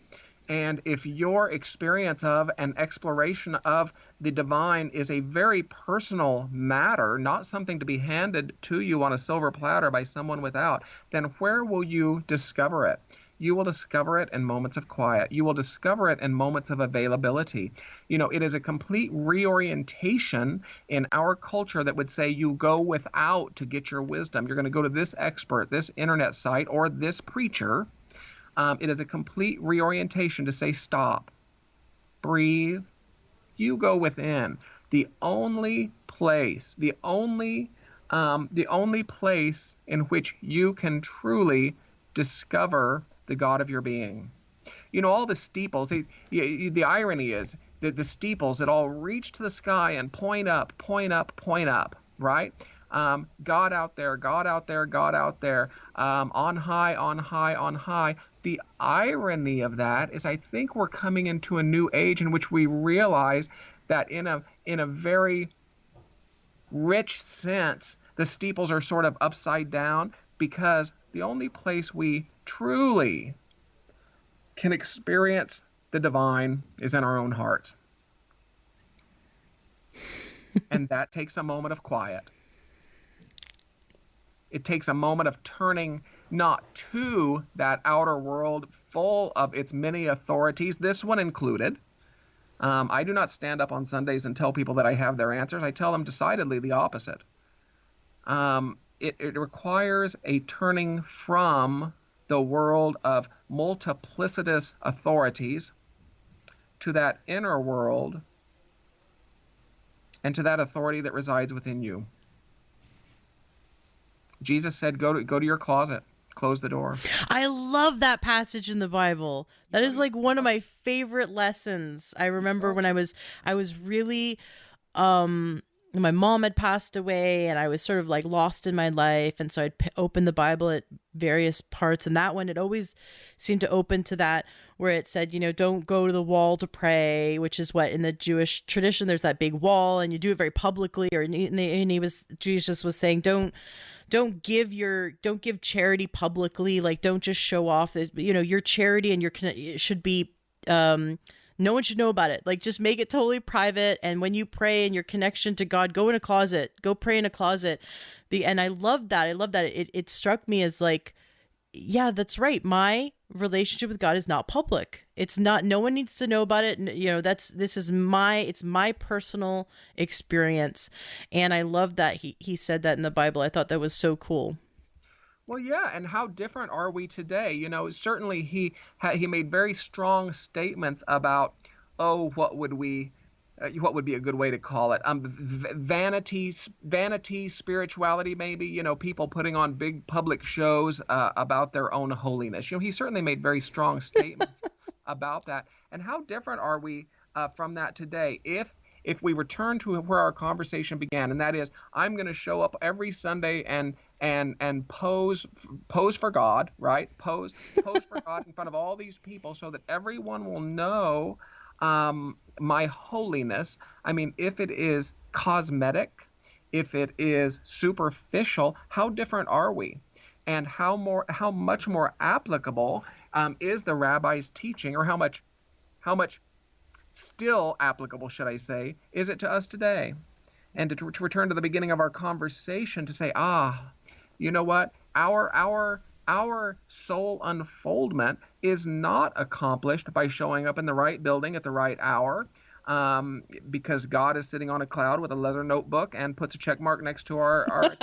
And if your experience of and exploration of the divine is a very personal matter, not something to be handed to you on a silver platter by someone without, then where will you discover it? You will discover it in moments of quiet. You will discover it in moments of availability. It is a complete reorientation in our culture that would say you go without to get your wisdom. You're going to go to this expert, this internet site, or this preacher. It is a complete reorientation to say, stop, breathe, you go within. The only place in which you can truly discover the God of your being. All the steeples, the irony is that the steeples that all reach to the sky and point up, point up, point up, right? God out there, God out there, God out there, on high, on high, on high. The irony of that is I think we're coming into a new age in which we realize that in a very rich sense, the steeples are sort of upside down, because the only place we truly can experience the divine is in our own hearts. And that takes a moment of quiet. It takes a moment of turning not to that outer world full of its many authorities, this one included. I do not stand up on Sundays and tell people that I have their answers. I tell them decidedly the opposite. It requires a turning from the world of multiplicitous authorities to that inner world and to that authority that resides within you. Jesus said, go to your closet, close the door. I love that passage in the Bible. That is like one of my favorite lessons. I remember when I was really, my mom had passed away and I was sort of like lost in my life. And so I'd open the Bible at various parts. And that one, it always seemed to open to that where it said, don't go to the wall to pray, which is what in the Jewish tradition, there's that big wall and you do it very publicly. Jesus was saying, don't give charity publicly. Like, don't just show off, your charity and it should be, no one should know about it. Like, just make it totally private. And when you pray and your connection to God, go in a closet, go pray in a closet. And I love that. It struck me as like, yeah, that's right. My relationship with God is not public. It's not, no one needs to know about it. It's my personal experience. And I love that he said that in the Bible. I thought that was so cool. Well, yeah, and how different are we today? Certainly he made very strong statements about, what would be a good way to call it? Vanity, spirituality, maybe. People putting on big public shows about their own holiness. He certainly made very strong statements about that. And how different are we from that today? If we return to where our conversation began, and that is, I'm going to show up every Sunday and pose for God, right? Pose for God in front of all these people so that everyone will know my holiness. I mean, if it is cosmetic, if it is superficial, how different are we? And how much more applicable is the rabbi's teaching, or how much still applicable, should I say, is it to us today? And to return to the beginning of our conversation, to say, you know what? Our soul unfoldment is not accomplished by showing up in the right building at the right hour, because God is sitting on a cloud with a leather notebook and puts a check mark next to our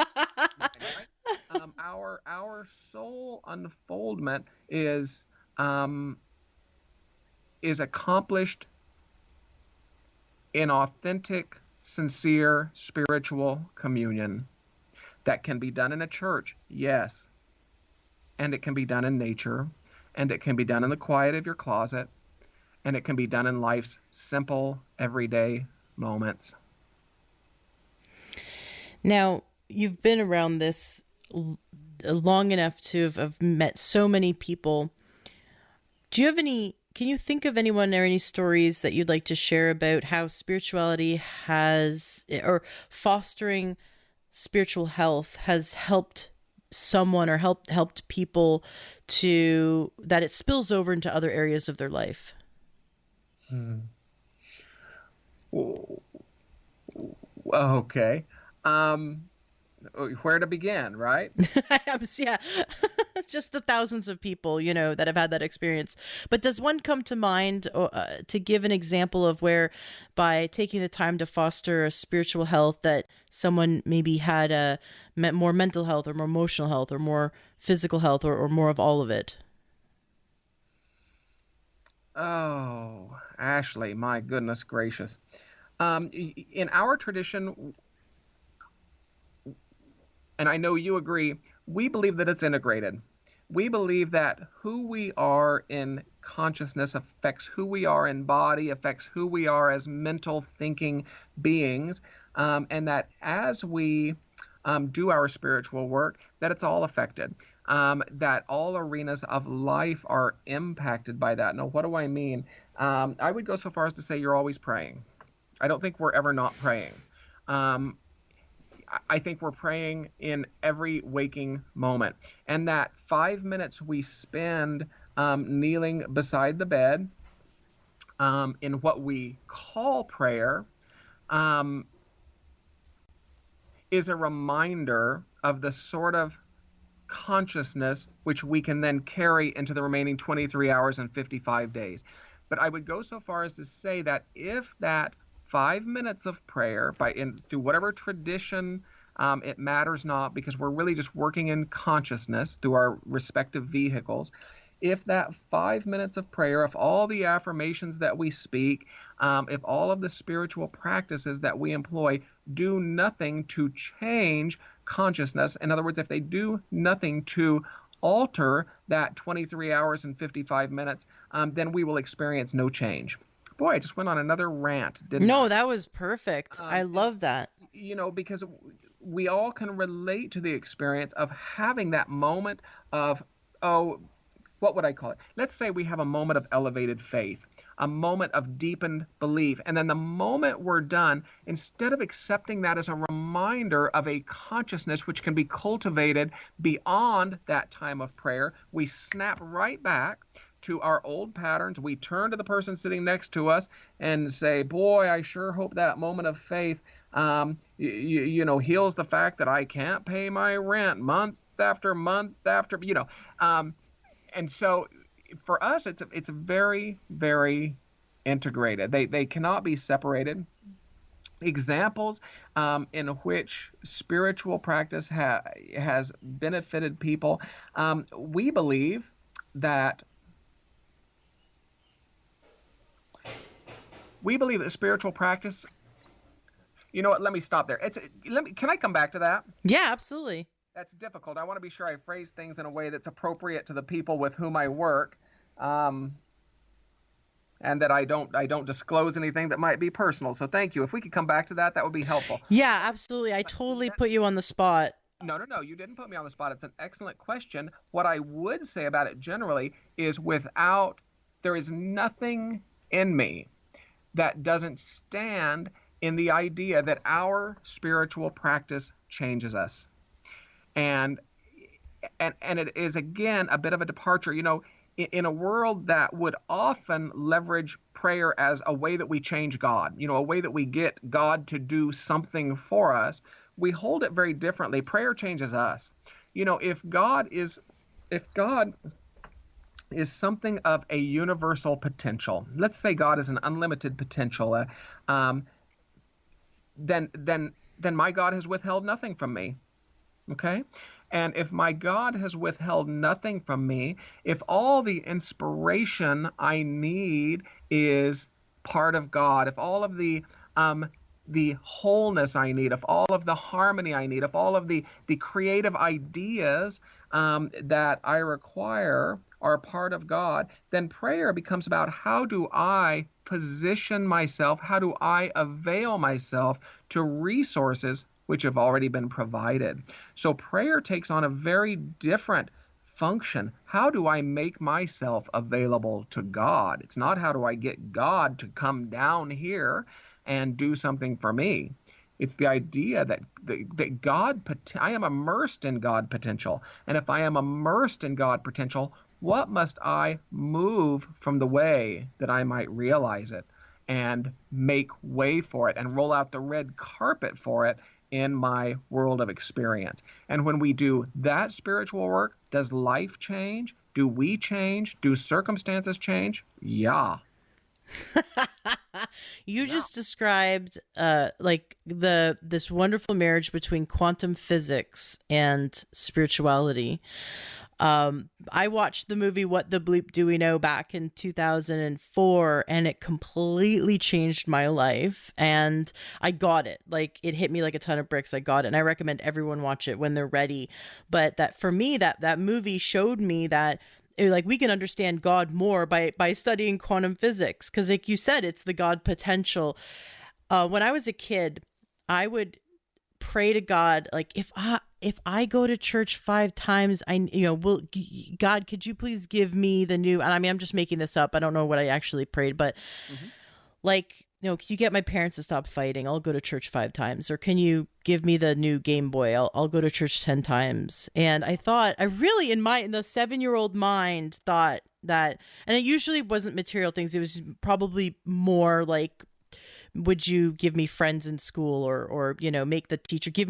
our soul unfoldment is accomplished in authentic, sincere spiritual communion that can be done in a church, yes, and it can be done in nature, and it can be done in the quiet of your closet, and it can be done in life's simple, everyday moments. Now, you've been around this long enough to have met so many people. Can you think of anyone or any stories that you'd like to share about how spirituality or fostering spiritual health has helped someone or helped people to that it spills over into other areas of their life? Okay. Um, where to begin, right? Yeah, it's just the thousands of people, that have had that experience. But does one come to mind to give an example of where, by taking the time to foster a spiritual health, that someone maybe had more mental health or more emotional health or more physical health or more of all of it? Oh, Ashley, my goodness gracious. In our tradition, and I know you agree, we believe that it's integrated. We believe that who we are in consciousness affects who we are in body, affects who we are as mental thinking beings, and that as we do our spiritual work, that it's all affected. That all arenas of life are impacted by that. Now, what do I mean? I would go so far as to say you're always praying. I don't think we're ever not praying. Um, I think we're praying in every waking moment. And that 5 minutes we spend kneeling beside the bed in what we call prayer um, is a reminder of the sort of consciousness which we can then carry into the remaining 23 hours and 55 days. But I would go so far as to say that if that 5 minutes of prayer, through whatever tradition, it matters not, because we're really just working in consciousness through our respective vehicles. If that 5 minutes of prayer, if all the affirmations that we speak, if all of the spiritual practices that we employ do nothing to change consciousness, in other words, if they do nothing to alter that 23 hours and 55 minutes, then we will experience no change. Boy, I just went on another rant, didn't No, I? that was perfect. I And love that. because we all can relate to the experience of having that moment of, oh, what would I call it? Let's say we have a moment of elevated faith, a moment of deepened belief. And then the moment we're done, instead of accepting that as a reminder of a consciousness which can be cultivated beyond that time of prayer, we snap right back to our old patterns. We turn to the person sitting next to us and say, boy, I sure hope that moment of faith, heals the fact that I can't pay my rent month after month after, and so for us, it's very, very integrated. They cannot be separated. Examples in which spiritual practice has benefited people. We believe that spiritual practice. You know what? Let me stop there. Can I come back to that? Yeah, absolutely. That's difficult. I want to be sure I phrase things in a way that's appropriate to the people with whom I work, and that I don't disclose anything that might be personal. So thank you. If we could come back to that, that would be helpful. Yeah, absolutely. I totally put you on the spot. No, no, no. You didn't put me on the spot. It's an excellent question. What I would say about it generally is there is nothing in me that doesn't stand in the idea that our spiritual practice changes us. And it is, again, a bit of a departure. In a world that would often leverage prayer as a way that we change God, a way that we get God to do something for us, we hold it very differently. Prayer changes us. If God is something of a universal potential, let's say God is an unlimited potential, then my God has withheld nothing from me. Okay? And if my God has withheld nothing from me, if all the inspiration I need is part of God, if all of the wholeness I need, if all of the harmony I need, if all of the creative ideas that I require are part of God, then prayer becomes about how do I position myself, how do I avail myself to resources which have already been provided. So prayer takes on a very different function. How do I make myself available to God? It's not how do I get God to come down here and do something for me. It's the idea that I am immersed in God potential. And if I am immersed in God potential, what must I move from the way that I might realize it and make way for it and roll out the red carpet for it in my world of experience? And when we do that spiritual work, does life change? Do we change? Do circumstances change? Yeah. You just described like this wonderful marriage between quantum physics and spirituality. I watched the movie What the Bleep Do We Know back in 2004, and it completely changed my life, and I got it. Like, it hit me like a ton of bricks. I got it, and I recommend everyone watch it when they're ready. But that, for me, that movie showed me that like we can understand God more by studying quantum physics, because like you said, it's the God potential. When I was a kid, I would pray to God, like, if I go to church 5 times, will God, could you please give me the new, and I mean, I'm just making this up, I don't know what I actually prayed, but like, can you get my parents to stop fighting? I'll go to church 5 times. Or can you give me the new Game Boy? I'll go to church 10 times. And I thought, I really, in the 7-year-old mind, thought that, and it usually wasn't material things. It was probably more like, would you give me friends in school, or make the teacher get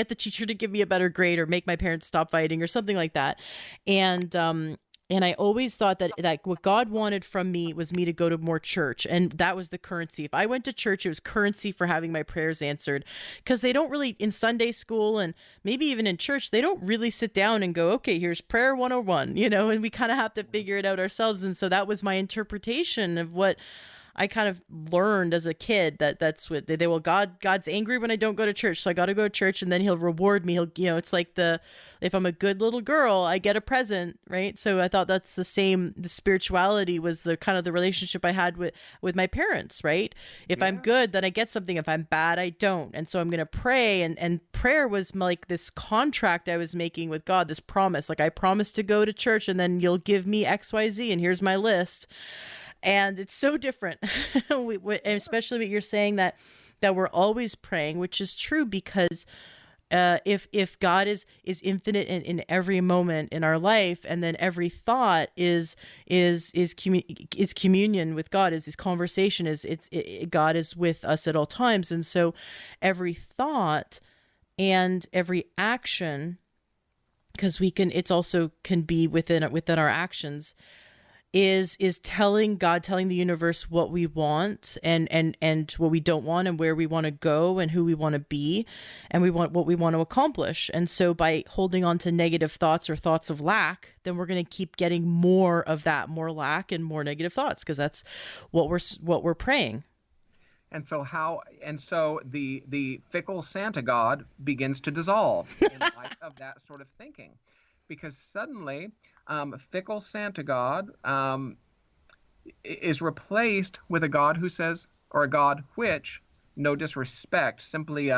the teacher to give me a better grade, or make my parents stop fighting, or something like that. And I always thought that what God wanted from me was me to go to more church. And that was the currency. If I went to church, it was currency for having my prayers answered. Because they don't really, in Sunday school and maybe even in church, they don't really sit down and go, okay, here's prayer 101, and we kind of have to figure it out ourselves. And so that was my interpretation of what I kind of learned as a kid, that's what God's angry when I don't go to church. So I got to go to church, and then he'll reward me. It's like if I'm a good little girl, I get a present, right? So I thought that's the same. The spirituality was the kind of the relationship I had with my parents, right? If I'm good, then I get something. If I'm bad, I don't. And so I'm going to pray. And prayer was like this contract I was making with God, this promise. Like, I promise to go to church, and then you'll give me X, Y, Z, and here's my list. And it's so different, especially what you're saying, that we're always praying, which is true, because if God is infinite in every moment in our life, and then every thought is communion with God, is his conversation, God is with us at all times. And so every thought and every action, because it's also can be within our actions, is telling the universe what we want and what we don't want, and where we want to go, and who we want to be, and what we want to accomplish. And so by holding on to negative thoughts or thoughts of lack, then we're going to keep getting more of that, more lack and more negative thoughts, because that's what we're praying. And so the fickle Santa God begins to dissolve in light of that sort of thinking, because suddenly fickle Santa God is replaced with a God who says, or a God which, no disrespect, simply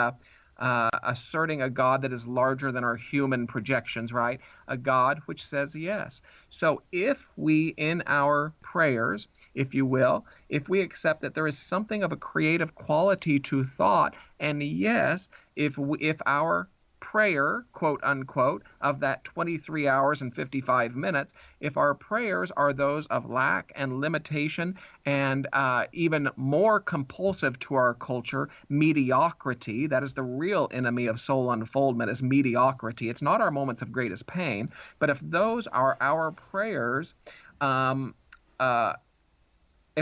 asserting a God that is larger than our human projections, right? A God which says yes. So if we, in our prayers, if you will, if we accept that there is something of a creative quality to thought, and yes, if our prayer, quote unquote, of that 23 hours and 55 minutes, if our prayers are those of lack and limitation, and even more compulsive to our culture, mediocrity, that is the real enemy of soul unfoldment, is mediocrity. It's not our moments of greatest pain, but if those are our prayers, if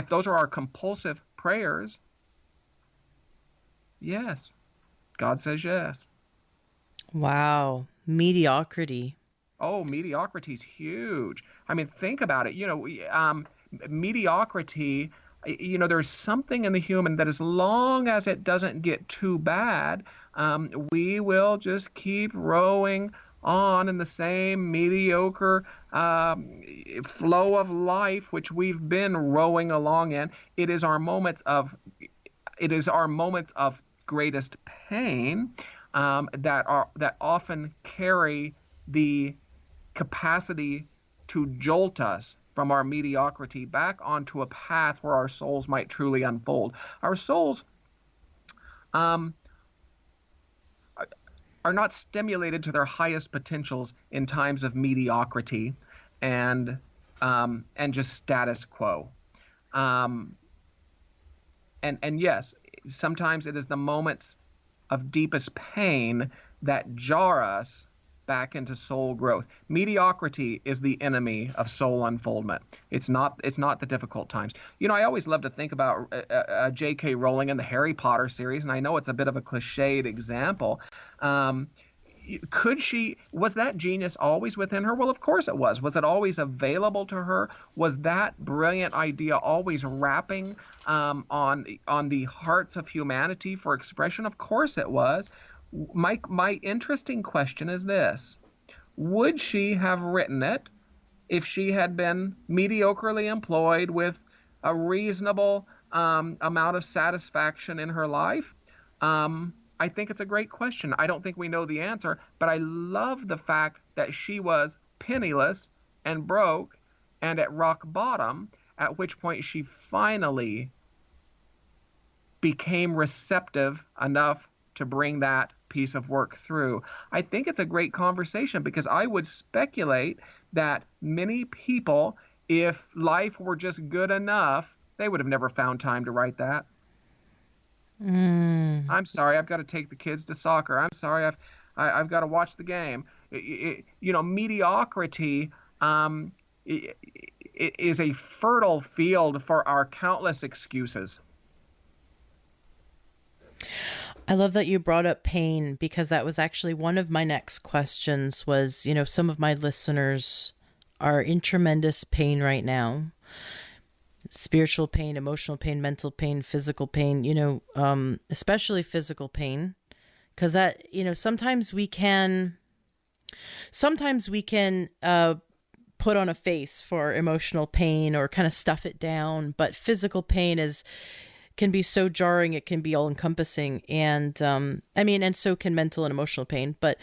those are our compulsive prayers, yes, God says yes. Wow. Mediocrity. Oh, mediocrity is huge. I mean, think about it. Mediocrity, there's something in the human that, as long as it doesn't get too bad, we will just keep rowing on in the same mediocre flow of life, which we've been rowing along in. It is our moments of greatest pain that often carry the capacity to jolt us from our mediocrity back onto a path where our souls might truly unfold. Our souls are not stimulated to their highest potentials in times of mediocrity and just status quo. And yes, sometimes it is the moments of deepest pain that jar us back into soul growth. Mediocrity is the enemy of soul unfoldment. It's not the difficult times. I always love to think about J.K. Rowling and the Harry Potter series, and I know it's a bit of a cliched example. Was that genius always within her? Well, of course it was. Was it always available to her? Was that brilliant idea always rapping on the hearts of humanity for expression? Of course it was. My interesting question is this: would she have written it if she had been mediocrely employed with a reasonable amount of satisfaction in her life? I think it's a great question. I don't think we know the answer, but I love the fact that she was penniless and broke and at rock bottom, at which point she finally became receptive enough to bring that piece of work through. I think it's a great conversation, because I would speculate that many people, if life were just good enough, they would have never found time to write that. I'm sorry, I've got to take the kids to soccer. I'm sorry, I've got to watch the game. Mediocrity is a fertile field for our countless excuses. I love that you brought up pain, because that was actually one of my next questions was, some of my listeners are in tremendous pain right now. Spiritual pain, emotional pain, mental pain, physical pain, especially physical pain, because that, sometimes we can put on a face for emotional pain or kind of stuff it down, but physical pain can be so jarring. It can be all encompassing. And and so can mental and emotional pain. But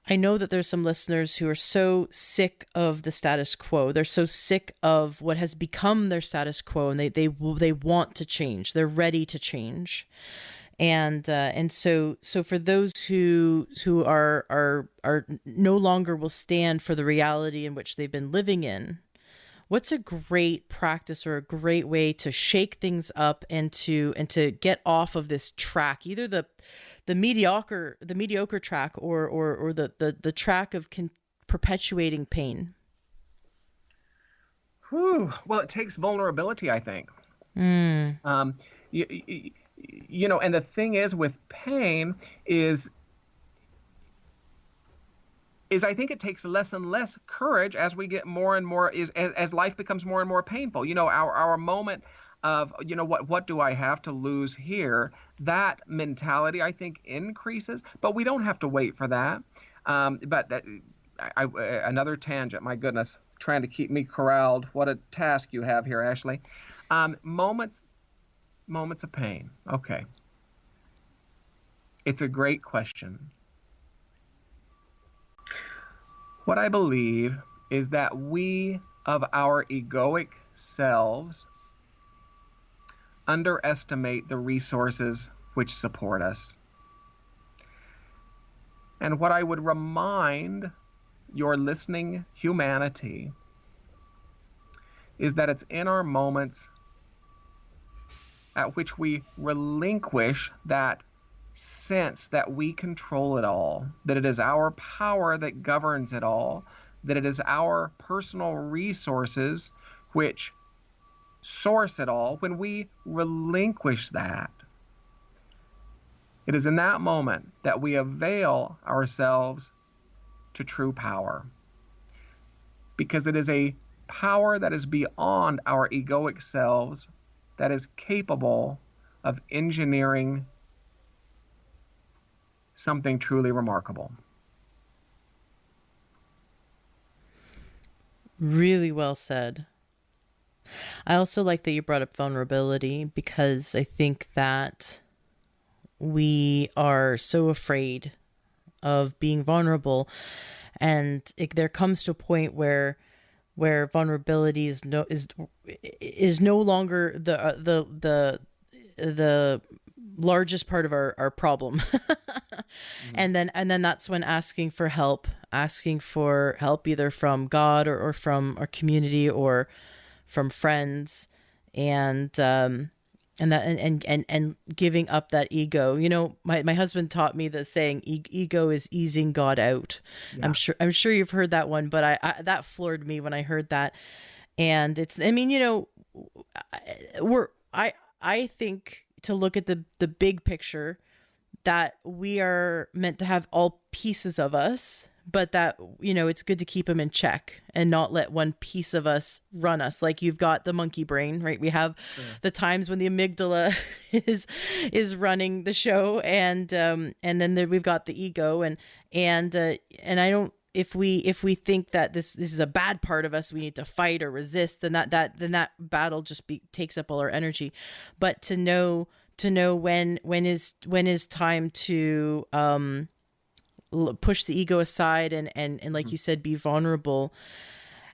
I know that there's some listeners who are so sick of the status quo. They're so sick of what has become their status quo, and they want to change. They're ready to change. And so for those who are no longer will stand for the reality in which they've been living in, what's a great practice or a great way to shake things up and to get off of this track, either the mediocre track or the track of perpetuating pain? Whew. Well, it takes vulnerability, I think. And the thing is with pain is I think it takes less and less courage as we get more and more, as life becomes more and more painful. Our moment of, what do I have to lose here? That mentality, I think, increases, but we don't have to wait for that. Another tangent, my goodness, trying to keep me corralled. What a task you have here, Ashley. Moments of pain. Okay. It's a great question. What I believe is that we of our egoic selves underestimate the resources which support us. And what I would remind your listening humanity is that it's in our moments at which we relinquish that sense that we control it all, that it is our power that governs it all, that it is our personal resources which source it all. When we relinquish that, it is in that moment that we avail ourselves to true power, because it is a power that is beyond our egoic selves, that is capable of engineering something truly remarkable. Really well said. I also like that you brought up vulnerability, because I think that we are so afraid of being vulnerable, and there comes to a point where vulnerability is no longer the largest part of our problem. Mm-hmm. And then that's when asking for help either from God or from our community or from friends, and and giving up that ego. My husband taught me the saying, ego is easing God out. Yeah. I'm sure you've heard that one, but I that floored me when I heard that. And it's, I mean, we're I think to look at the big picture, that we are meant to have all pieces of us, but that, it's good to keep them in check and not let one piece of us run us. Like, you've got the monkey brain, right? We have Sure. the times when the amygdala is running the show, and then we've got the ego, and I don't, if we think that this is a bad part of us, we need to fight or resist, then that battle just takes up all our energy. But to know when is time to push the ego aside, and like Mhm. you said, be vulnerable.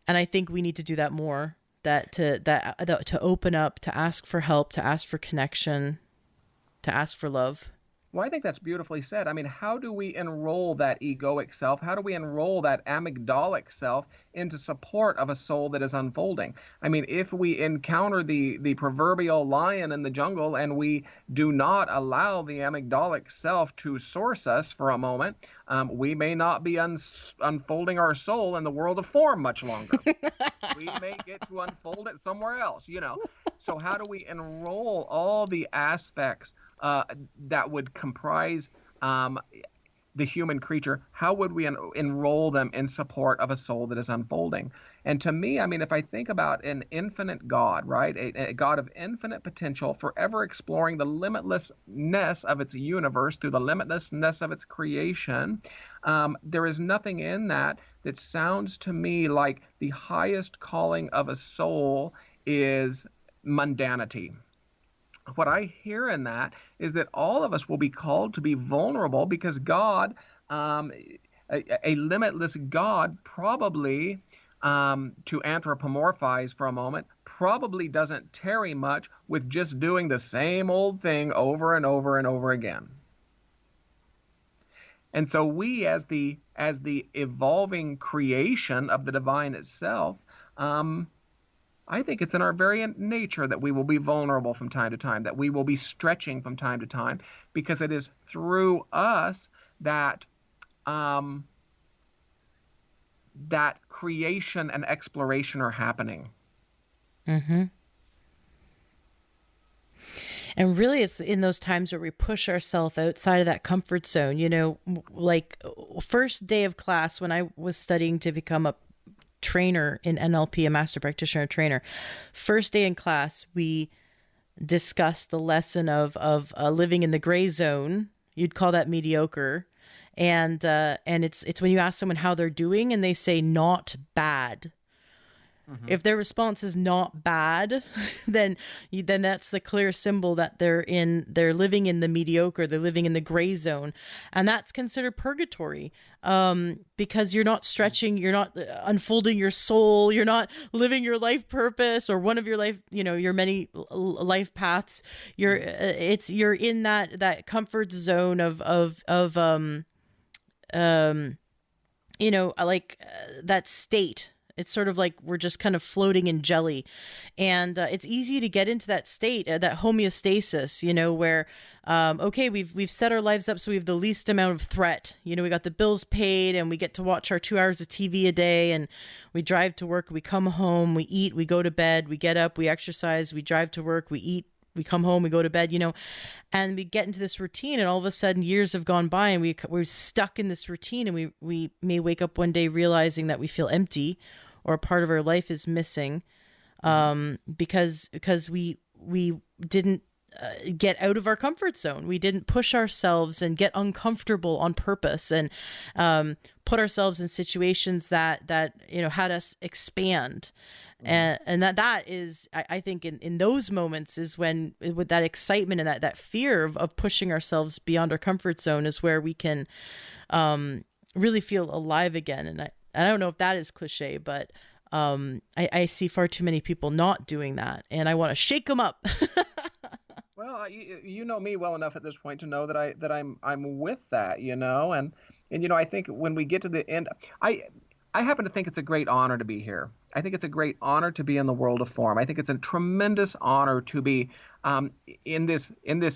And I think we need to do that more. To open up, to ask for help, to ask for connection, to ask for love. Well, I think that's beautifully said. I mean, how do we enroll that egoic self? How do we enroll that amygdalic self into support of a soul that is unfolding? I mean, if we encounter the proverbial lion in the jungle and we do not allow the amygdalic self to source us for a moment, we may not be unfolding our soul in the world of form much longer. We may get to unfold it somewhere else, So how do we enroll all the aspects that would comprise the human creature? How would we enroll them in support of a soul that is unfolding? And to me, I mean, if I think about an infinite God, right, a God of infinite potential, forever exploring the limitlessness of its universe through the limitlessness of its creation, there is nothing in that sounds to me like the highest calling of a soul is mundanity. What I hear in that is that all of us will be called to be vulnerable, because God, a limitless God, probably, to anthropomorphize for a moment, probably doesn't tarry much with just doing the same old thing over and over and over again. And so we, as the evolving creation of the divine itself, I think it's in our very nature that we will be vulnerable from time to time, that we will be stretching from time to time, because it is through us that that creation and exploration are happening. Mm-hmm. And really, it's in those times where we push ourselves outside of that comfort zone. Like, first day of class when I was studying to become a trainer in NLP, a master practitioner trainer. First day in class, we discussed the lesson of living in the gray zone. You'd call that mediocre, and it's when you ask someone how they're doing and they say not bad. Mm-hmm. If their response is not bad, then that's the clear symbol that they're living in the mediocre, they're living in the gray zone, and that's considered purgatory, because you're not stretching, you're not unfolding your soul, you're not living your life purpose or one of your life, your many life paths. You're in that comfort zone of that state. It's sort of like we're just kind of floating in jelly. And it's easy to get into that state, that homeostasis, where, okay, we've set our lives up so we have the least amount of threat. We got the bills paid and we get to watch our 2 hours of TV a day, and we drive to work, we come home, we eat, we go to bed, we get up, we exercise, we drive to work, we eat, we come home, we go to bed, and we get into this routine, and all of a sudden years have gone by and we're stuck in this routine, and we may wake up one day realizing that we feel empty, or a part of our life is missing, because we didn't get out of our comfort zone. We didn't push ourselves and get uncomfortable on purpose, and put ourselves in situations that had us expand. And that is, I think, in those moments is when, with that excitement and that fear of pushing ourselves beyond our comfort zone, is where we can really feel alive again. And I don't know if that is cliche, but I see far too many people not doing that, and I want to shake them up. Well, you know me well enough at this point to know that I'm with that, and I think when we get to the end, I I happen to think it's a great honor to be here. I think it's a great honor to be in the world of form. I think it's a tremendous honor to be in this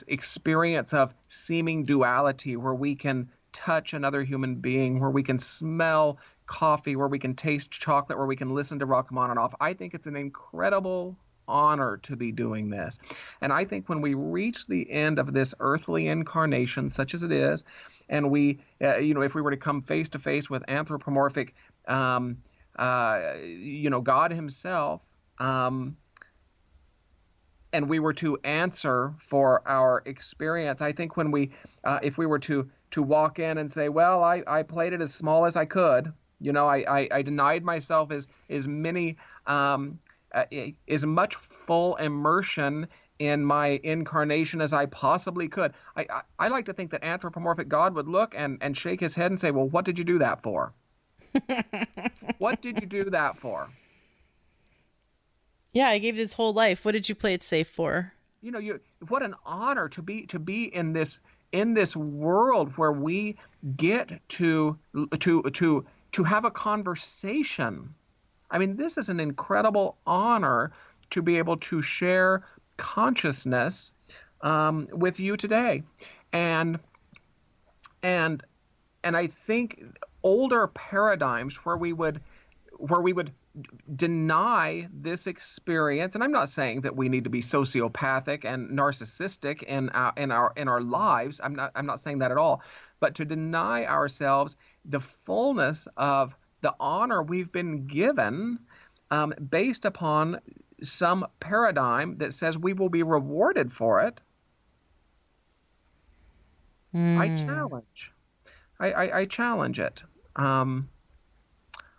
experience of seeming duality, where we can touch another human being, where we can smell coffee, where we can taste chocolate, where we can listen to Rachmaninoff. I think it's an incredible honor to be doing this. And I think when we reach the end of this earthly incarnation, such as it is, and if we were to come face to face with anthropomorphic, God Himself, and we were to answer for our experience, I think if we were to walk in and say, well, I played it as small as I could, I denied myself as many as much full immersion in my incarnation as I possibly could. I like to think that anthropomorphic God would look and shake his head and say, well, what did you do that for? What did you do that for? Yeah, I gave this whole life. What did you play it safe for? What an honor to be in this world where we get to have a conversation. I mean, this is an incredible honor to be able to share consciousness with you today, and I think older paradigms where we would deny this experience, and I'm not saying that we need to be sociopathic and narcissistic in our lives. I'm not saying that at all, but to deny ourselves the fullness of the honor we've been given based upon some paradigm that says we will be rewarded for it. I challenge it.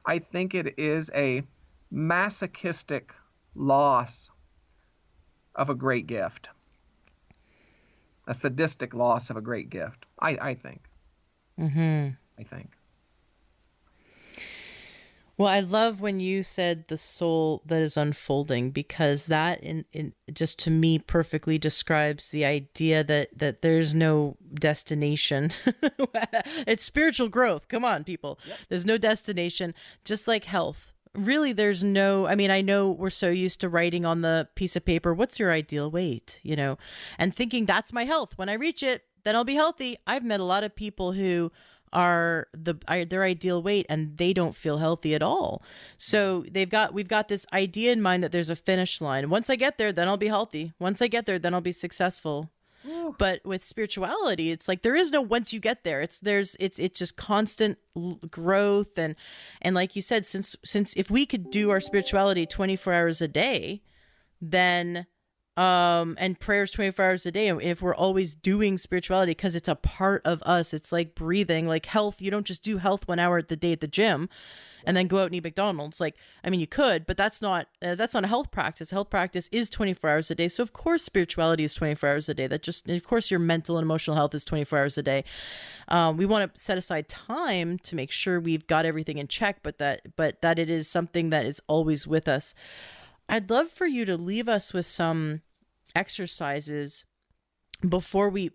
I think it is a masochistic loss of a great gift, a sadistic loss of a great gift. I think. Mm-hmm. I think. Well, I love when you said the soul that is unfolding, because that in just to me perfectly describes the idea that there's no destination. It's spiritual growth. Come on, people. Yep. There's no destination, just like health. Really, there's no, I mean, I know we're so used to writing on the piece of paper, what's your ideal weight, and thinking that's my health. When I reach it, then I'll be healthy. I've met a lot of people who are their ideal weight and they don't feel healthy at all. So we've got this idea in mind that there's a finish line. Once I get there, then I'll be healthy. Once I get there, then I'll be successful. Ooh. But with spirituality, it's like there is no once you get there. It's just constant growth, and like you said, since if we could do our spirituality 24 hours a day, then and prayers 24 hours a day, and if we're always doing spirituality because it's a part of us, it's like breathing, like health. You don't just do health 1 hour at the day at the gym and then go out and eat McDonald's. Like, I mean, you could, but that's not a health practice. A health practice is 24 hours a day. So of course spirituality is 24 hours a day. Of course your mental and emotional health is 24 hours a day. We want to set aside time to make sure we've got everything in check, but that it is something that is always with us. I'd love for you to leave us with some exercises before we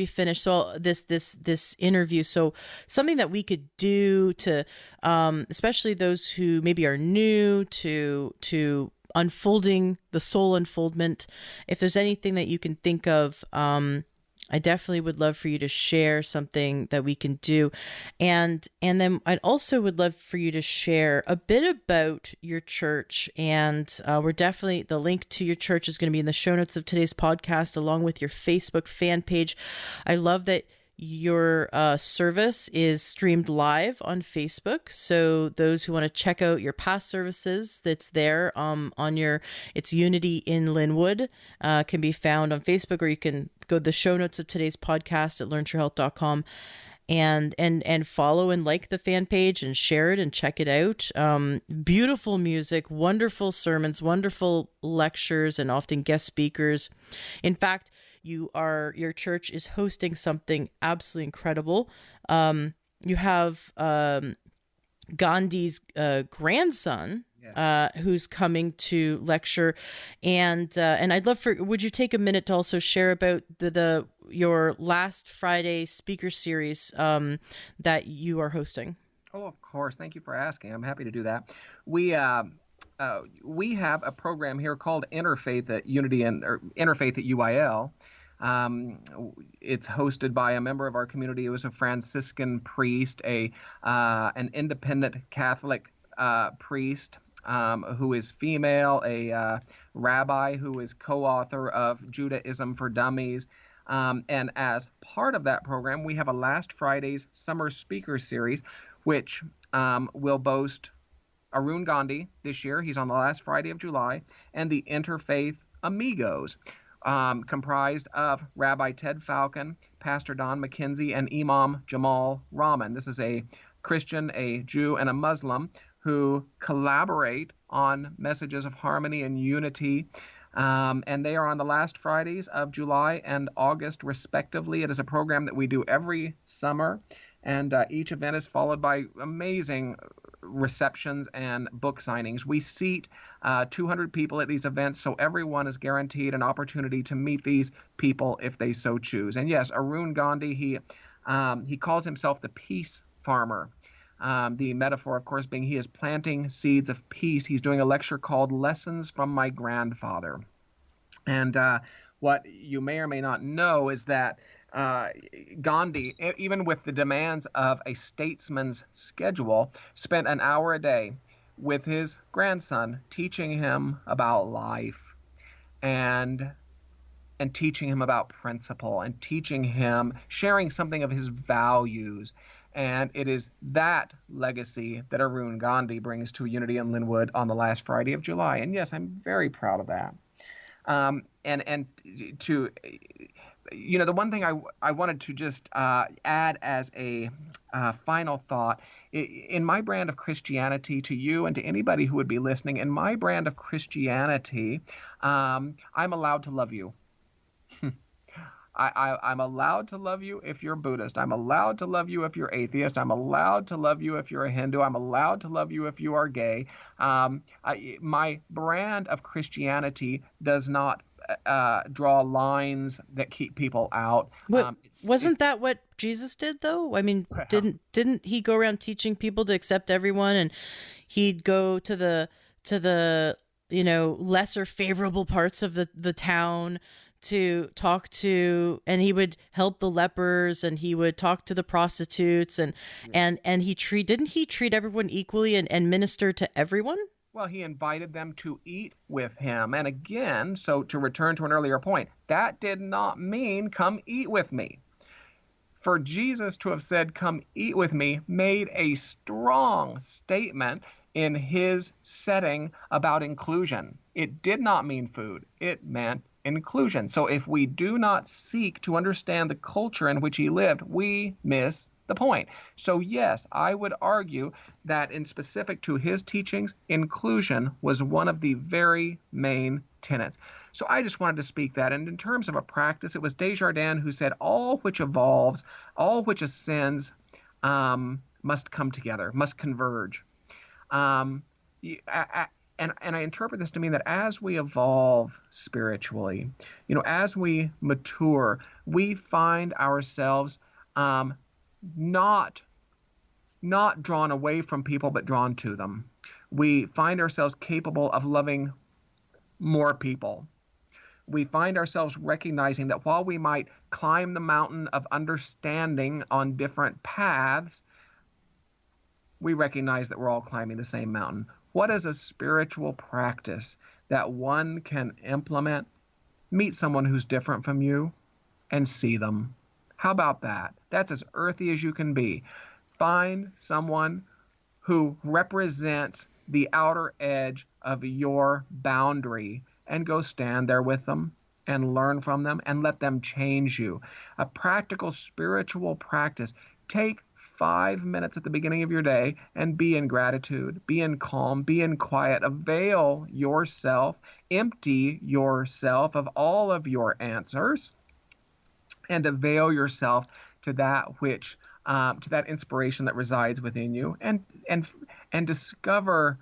finish this interview. So something that we could do to especially those who maybe are new to unfolding the soul unfoldment. If there's anything that you can think of, I definitely would love for you to share something that we can do. And then I'd also would love for you to share a bit about your church. And we're definitely, the link to your church is going to be in the show notes of today's podcast, along with your Facebook fan page. I love that your service is streamed live on Facebook. So those who want to check out your past services, that's there it's Unity in Linwood, can be found on Facebook, or you can go to the show notes of today's podcast at learntruehealth.com and follow and like the fan page and share it and check it out. Beautiful music, wonderful sermons, wonderful lectures, and often guest speakers. In fact, your church is hosting something absolutely incredible. You have Gandhi's grandson, who's coming to lecture, and I'd love for, would you take a minute to also share about your last Friday speaker series that you are hosting? Oh, of course. Thank you for asking. I'm happy to do that. We uh, we have a program here called Interfaith at Unity or Interfaith at UIL. Um, it's hosted by a member of our community who is a Franciscan priest, an independent Catholic priest who is female, a rabbi who is co-author of Judaism for Dummies. And as part of that program, we have a Last Friday's Summer Speaker Series, which will boast Arun Gandhi this year. He's on the last Friday of July, and the Interfaith Amigos, comprised of Rabbi Ted Falcon, Pastor Don McKenzie, and Imam Jamal Rahman. This is a Christian, a Jew, and a Muslim who collaborate on messages of harmony and unity. And they are on the last Fridays of July and August, respectively. It is a program that we do every summer, and each event is followed by amazing receptions and book signings. We seat 200 people at these events, so everyone is guaranteed an opportunity to meet these people if they so choose. And yes, Arun Gandhi, he calls himself the peace farmer. The metaphor, of course, being he is planting seeds of peace. He's doing a lecture called Lessons from My Grandfather. And what you may or may not know is that Gandhi, even with the demands of a statesman's schedule, spent an hour a day with his grandson teaching him about life and teaching him about principle and teaching him, sharing something of his values. And it is that legacy that Arun Gandhi brings to Unity in Linwood on the last Friday of July. And yes, I'm very proud of that. And to, the one thing I wanted to just add as a final thought, in my brand of Christianity, to you and to anybody who would be listening, in my brand of Christianity, I'm allowed to love you. I'm allowed to love you if you're Buddhist. I'm allowed to love you if you're atheist. I'm allowed to love you if you're a Hindu. I'm allowed to love you if you are gay. My brand of Christianity does not draw lines that keep people out. Wasn't that what Jesus did, though? I mean, didn't he go around teaching people to accept everyone, and he'd go to the lesser favorable parts of the town to talk to, and he would help the lepers, and he would talk to the prostitutes, and didn't he treat everyone equally and minister to everyone? Well, he invited them to eat with him. And again, so to return to an earlier point, that did not mean come eat with me. For Jesus to have said, come eat with me, made a strong statement in his setting about inclusion. It did not mean food. It meant inclusion. So if we do not seek to understand the culture in which he lived, we miss the point. So yes, I would argue that in specific to his teachings, inclusion was one of the very main tenets. So I just wanted to speak that. And in terms of a practice, it was Desjardins who said, all which evolves, all which ascends, must come together, must converge. And I interpret this to mean that as we evolve spiritually, as we mature, we find ourselves not drawn away from people, but drawn to them. We find ourselves capable of loving more people. We find ourselves recognizing that while we might climb the mountain of understanding on different paths, we recognize that we're all climbing the same mountain. What is a spiritual practice that one can implement? Meet someone who's different from you and see them. How about that? That's as earthy as you can be. Find someone who represents the outer edge of your boundary and go stand there with them and learn from them and let them change you. A practical spiritual practice. Take 5 minutes at the beginning of your day and be in gratitude, be in calm, be in quiet. Avail yourself, empty yourself of all of your answers, and avail yourself to that which, to that inspiration that resides within you, and discover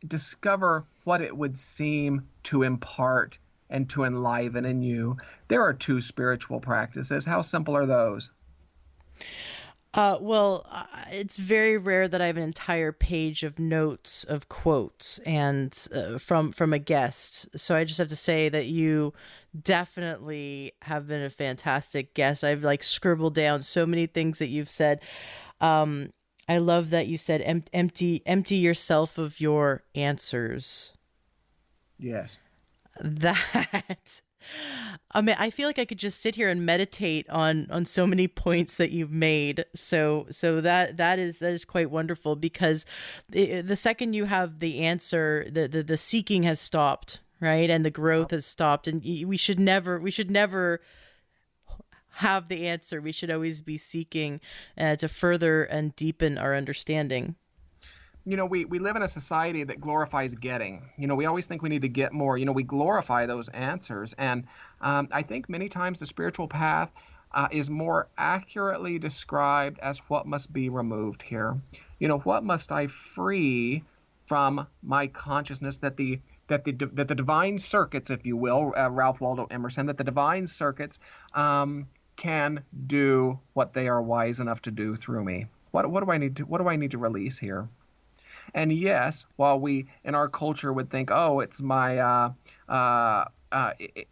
discover what it would seem to impart and to enliven in you. There are two spiritual practices. How simple are those? It's very rare that I have an entire page of notes of quotes and from a guest. So I just have to say that you definitely have been a fantastic guest. I've like scribbled down so many things that you've said. Um, I love that you said empty yourself of your answers. Yes. That I mean, I feel like I could just sit here and meditate on so many points that you've made. So that is quite wonderful because the second you have the answer, the seeking has stopped, right? And the growth has stopped, and we should never have the answer. We should always be seeking to further and deepen our understanding. We live in a society that glorifies getting. We always think we need to get more. We glorify those answers. And I think many times the spiritual path is more accurately described as what must be removed here. What must I free from my consciousness that the divine circuits, if you will, Ralph Waldo Emerson, that the divine circuits can do what they are wise enough to do through me. What do I need to release here? And yes, while we in our culture would think, oh, it's my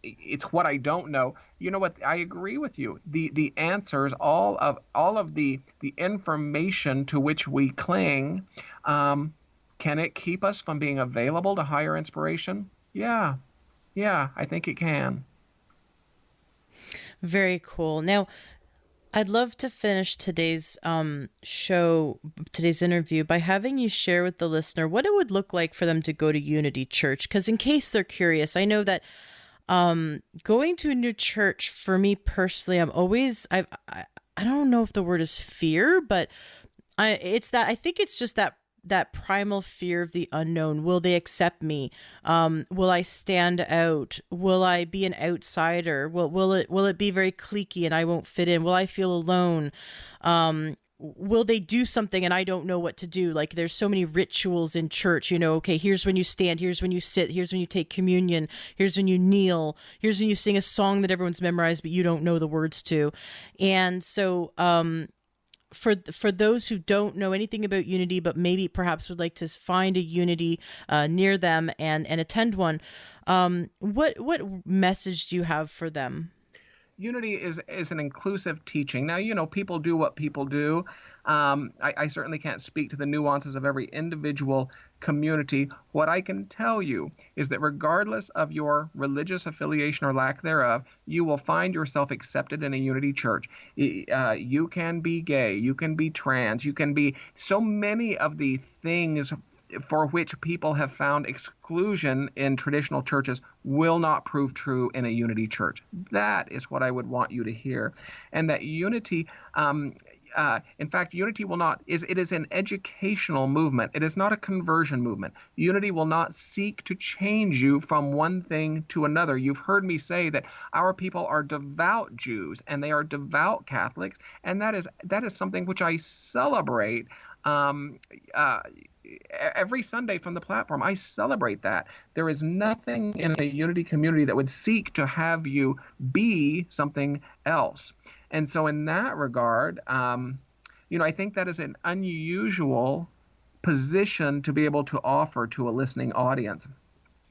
it's what I don't know. You know what? I agree with you. The answers, all of the information to which we cling, can it keep us from being available to higher inspiration? Yeah, yeah, I think it can. Very cool. Now, I'd love to finish today's interview, by having you share with the listener what it would look like for them to go to Unity Church. Because in case they're curious, I know that going to a new church for me personally, I don't know if the word is fear, but I think it's just that primal fear of the unknown. Will they accept me? Will I stand out? Will I be an outsider? Will it be very cliquey and I won't fit in? Will I feel alone? Will they do something and I don't know what to do? Like, there's so many rituals in church, okay, here's when you stand, here's when you sit, here's when you take communion, here's when you kneel, here's when you sing a song that everyone's memorized but you don't know the words to. And so for those who don't know anything about Unity, but maybe perhaps would like to find a Unity near them and attend one, what message do you have for them? Unity is an inclusive teaching. Now, people do what people do. I certainly can't speak to the nuances of every individual community. What I can tell you is that regardless of your religious affiliation or lack thereof, you will find yourself accepted in a Unity church. You can be gay, you can be trans, you can be so many of the things for which people have found exclusion in traditional churches will not prove true in a Unity church. That is what I would want you to hear. And that unity, in fact, unity it is an educational movement. It is not a conversion movement. Unity will not seek to change you from one thing to another. You've heard me say that our people are devout Jews and they are devout Catholics, and that is something which I celebrate. Every Sunday from the platform, I celebrate that. There is nothing in a Unity community that would seek to have you be something else. And so in that regard, I think that is an unusual position to be able to offer to a listening audience.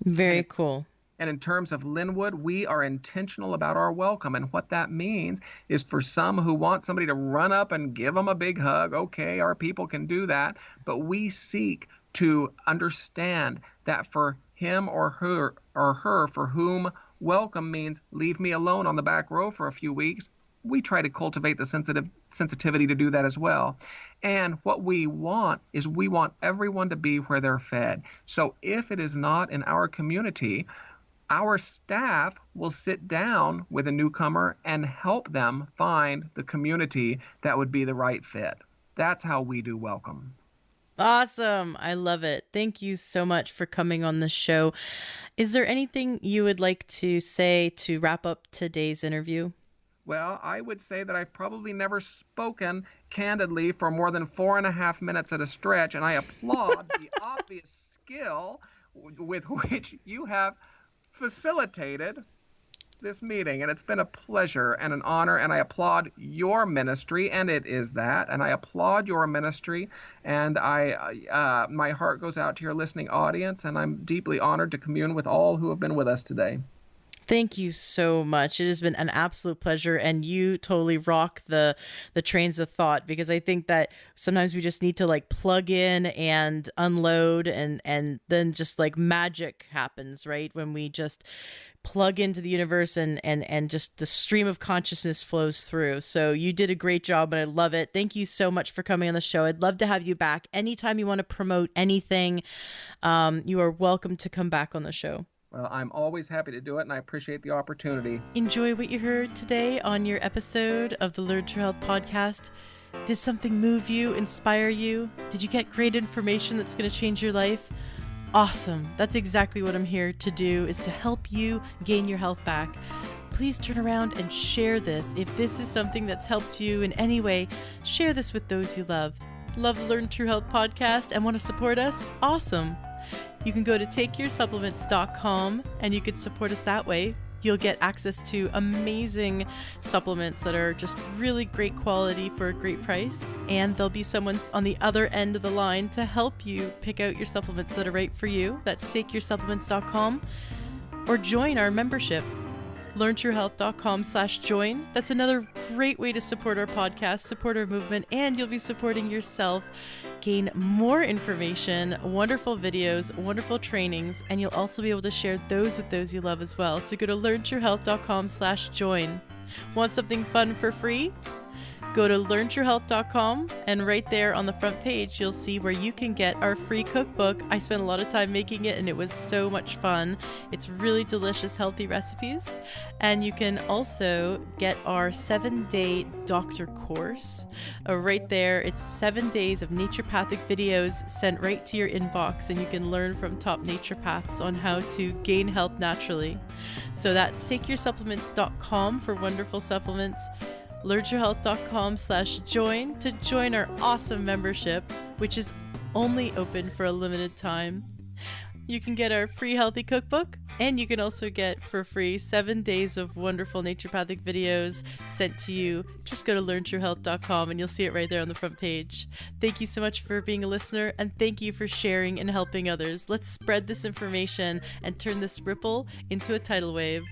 Very cool. And in terms of Linwood, we are intentional about our welcome. And what that means is, for some who want somebody to run up and give them a big hug, okay, our people can do that. But we seek to understand that for him or her for whom welcome means leave me alone on the back row for a few weeks, we try to cultivate the sensitivity to do that as well. And what we want is we want everyone to be where they're fed. So if it is not in our community, our staff will sit down with a newcomer and help them find the community that would be the right fit. That's how we do welcome. Awesome. I love it. Thank you so much for coming on the show. Is there anything you would like to say to wrap up today's interview? Well, I would say that I've probably never spoken candidly for more than 4.5 minutes at a stretch, and I applaud the obvious skill with which you have facilitated this meeting, and it's been a pleasure and an honor, and I applaud your ministry, and it is that, and I applaud your ministry, and my heart goes out to your listening audience, and I'm deeply honored to commune with all who have been with us today. Thank you so much. It has been an absolute pleasure, and you totally rock the trains of thought, because I think that sometimes we just need to like plug in and unload, and then just like magic happens, right? When we just plug into the universe and just the stream of consciousness flows through. So you did a great job, and I love it. Thank you so much for coming on the show. I'd love to have you back anytime you want to promote anything. You are welcome to come back on the show. Well, I'm always happy to do it, and I appreciate the opportunity. Enjoy what you heard today on your episode of the Loren Held podcast. Did something move you, inspire you? Did you get great information that's going to change your life? Awesome. That's exactly what I'm here to do, is to help you gain your health back. Please turn around and share this. If this is something that's helped you in any way, share this with those you love. Love the Loren Held podcast and want to support us? Awesome. You can go to takeyoursupplements.com and you can support us that way. You'll get access to amazing supplements that are just really great quality for a great price. And there'll be someone on the other end of the line to help you pick out your supplements that are right for you. That's takeyoursupplements.com. Or join our membership, LorenTrueHealth.com/join. That's another great way to support our podcast, support our movement, and you'll be supporting yourself. Gain more information, wonderful videos, wonderful trainings, and you'll also be able to share those with those you love as well. So go to LorenTrueHealth.com/join. Want something fun for free? Go to LorenTrueHealth.com, and right there on the front page, you'll see where you can get our free cookbook. I spent a lot of time making it, and it was so much fun. It's really delicious, healthy recipes. And you can also get our 7-day doctor course. Right there, it's 7 days of naturopathic videos sent right to your inbox, and you can learn from top naturopaths on how to gain health naturally. So that's takeyoursupplements.com for wonderful supplements. LorenTrueHealth.com/join to join our awesome membership, which is only open for a limited time. You can get our free healthy cookbook, and you can also get for free 7 days of wonderful naturopathic videos sent to you. Just go to LorenTrueHealth.com and you'll see it right there on the front page. Thank you so much for being a listener, and thank you for sharing and helping others. Let's spread this information and turn this ripple into a tidal wave.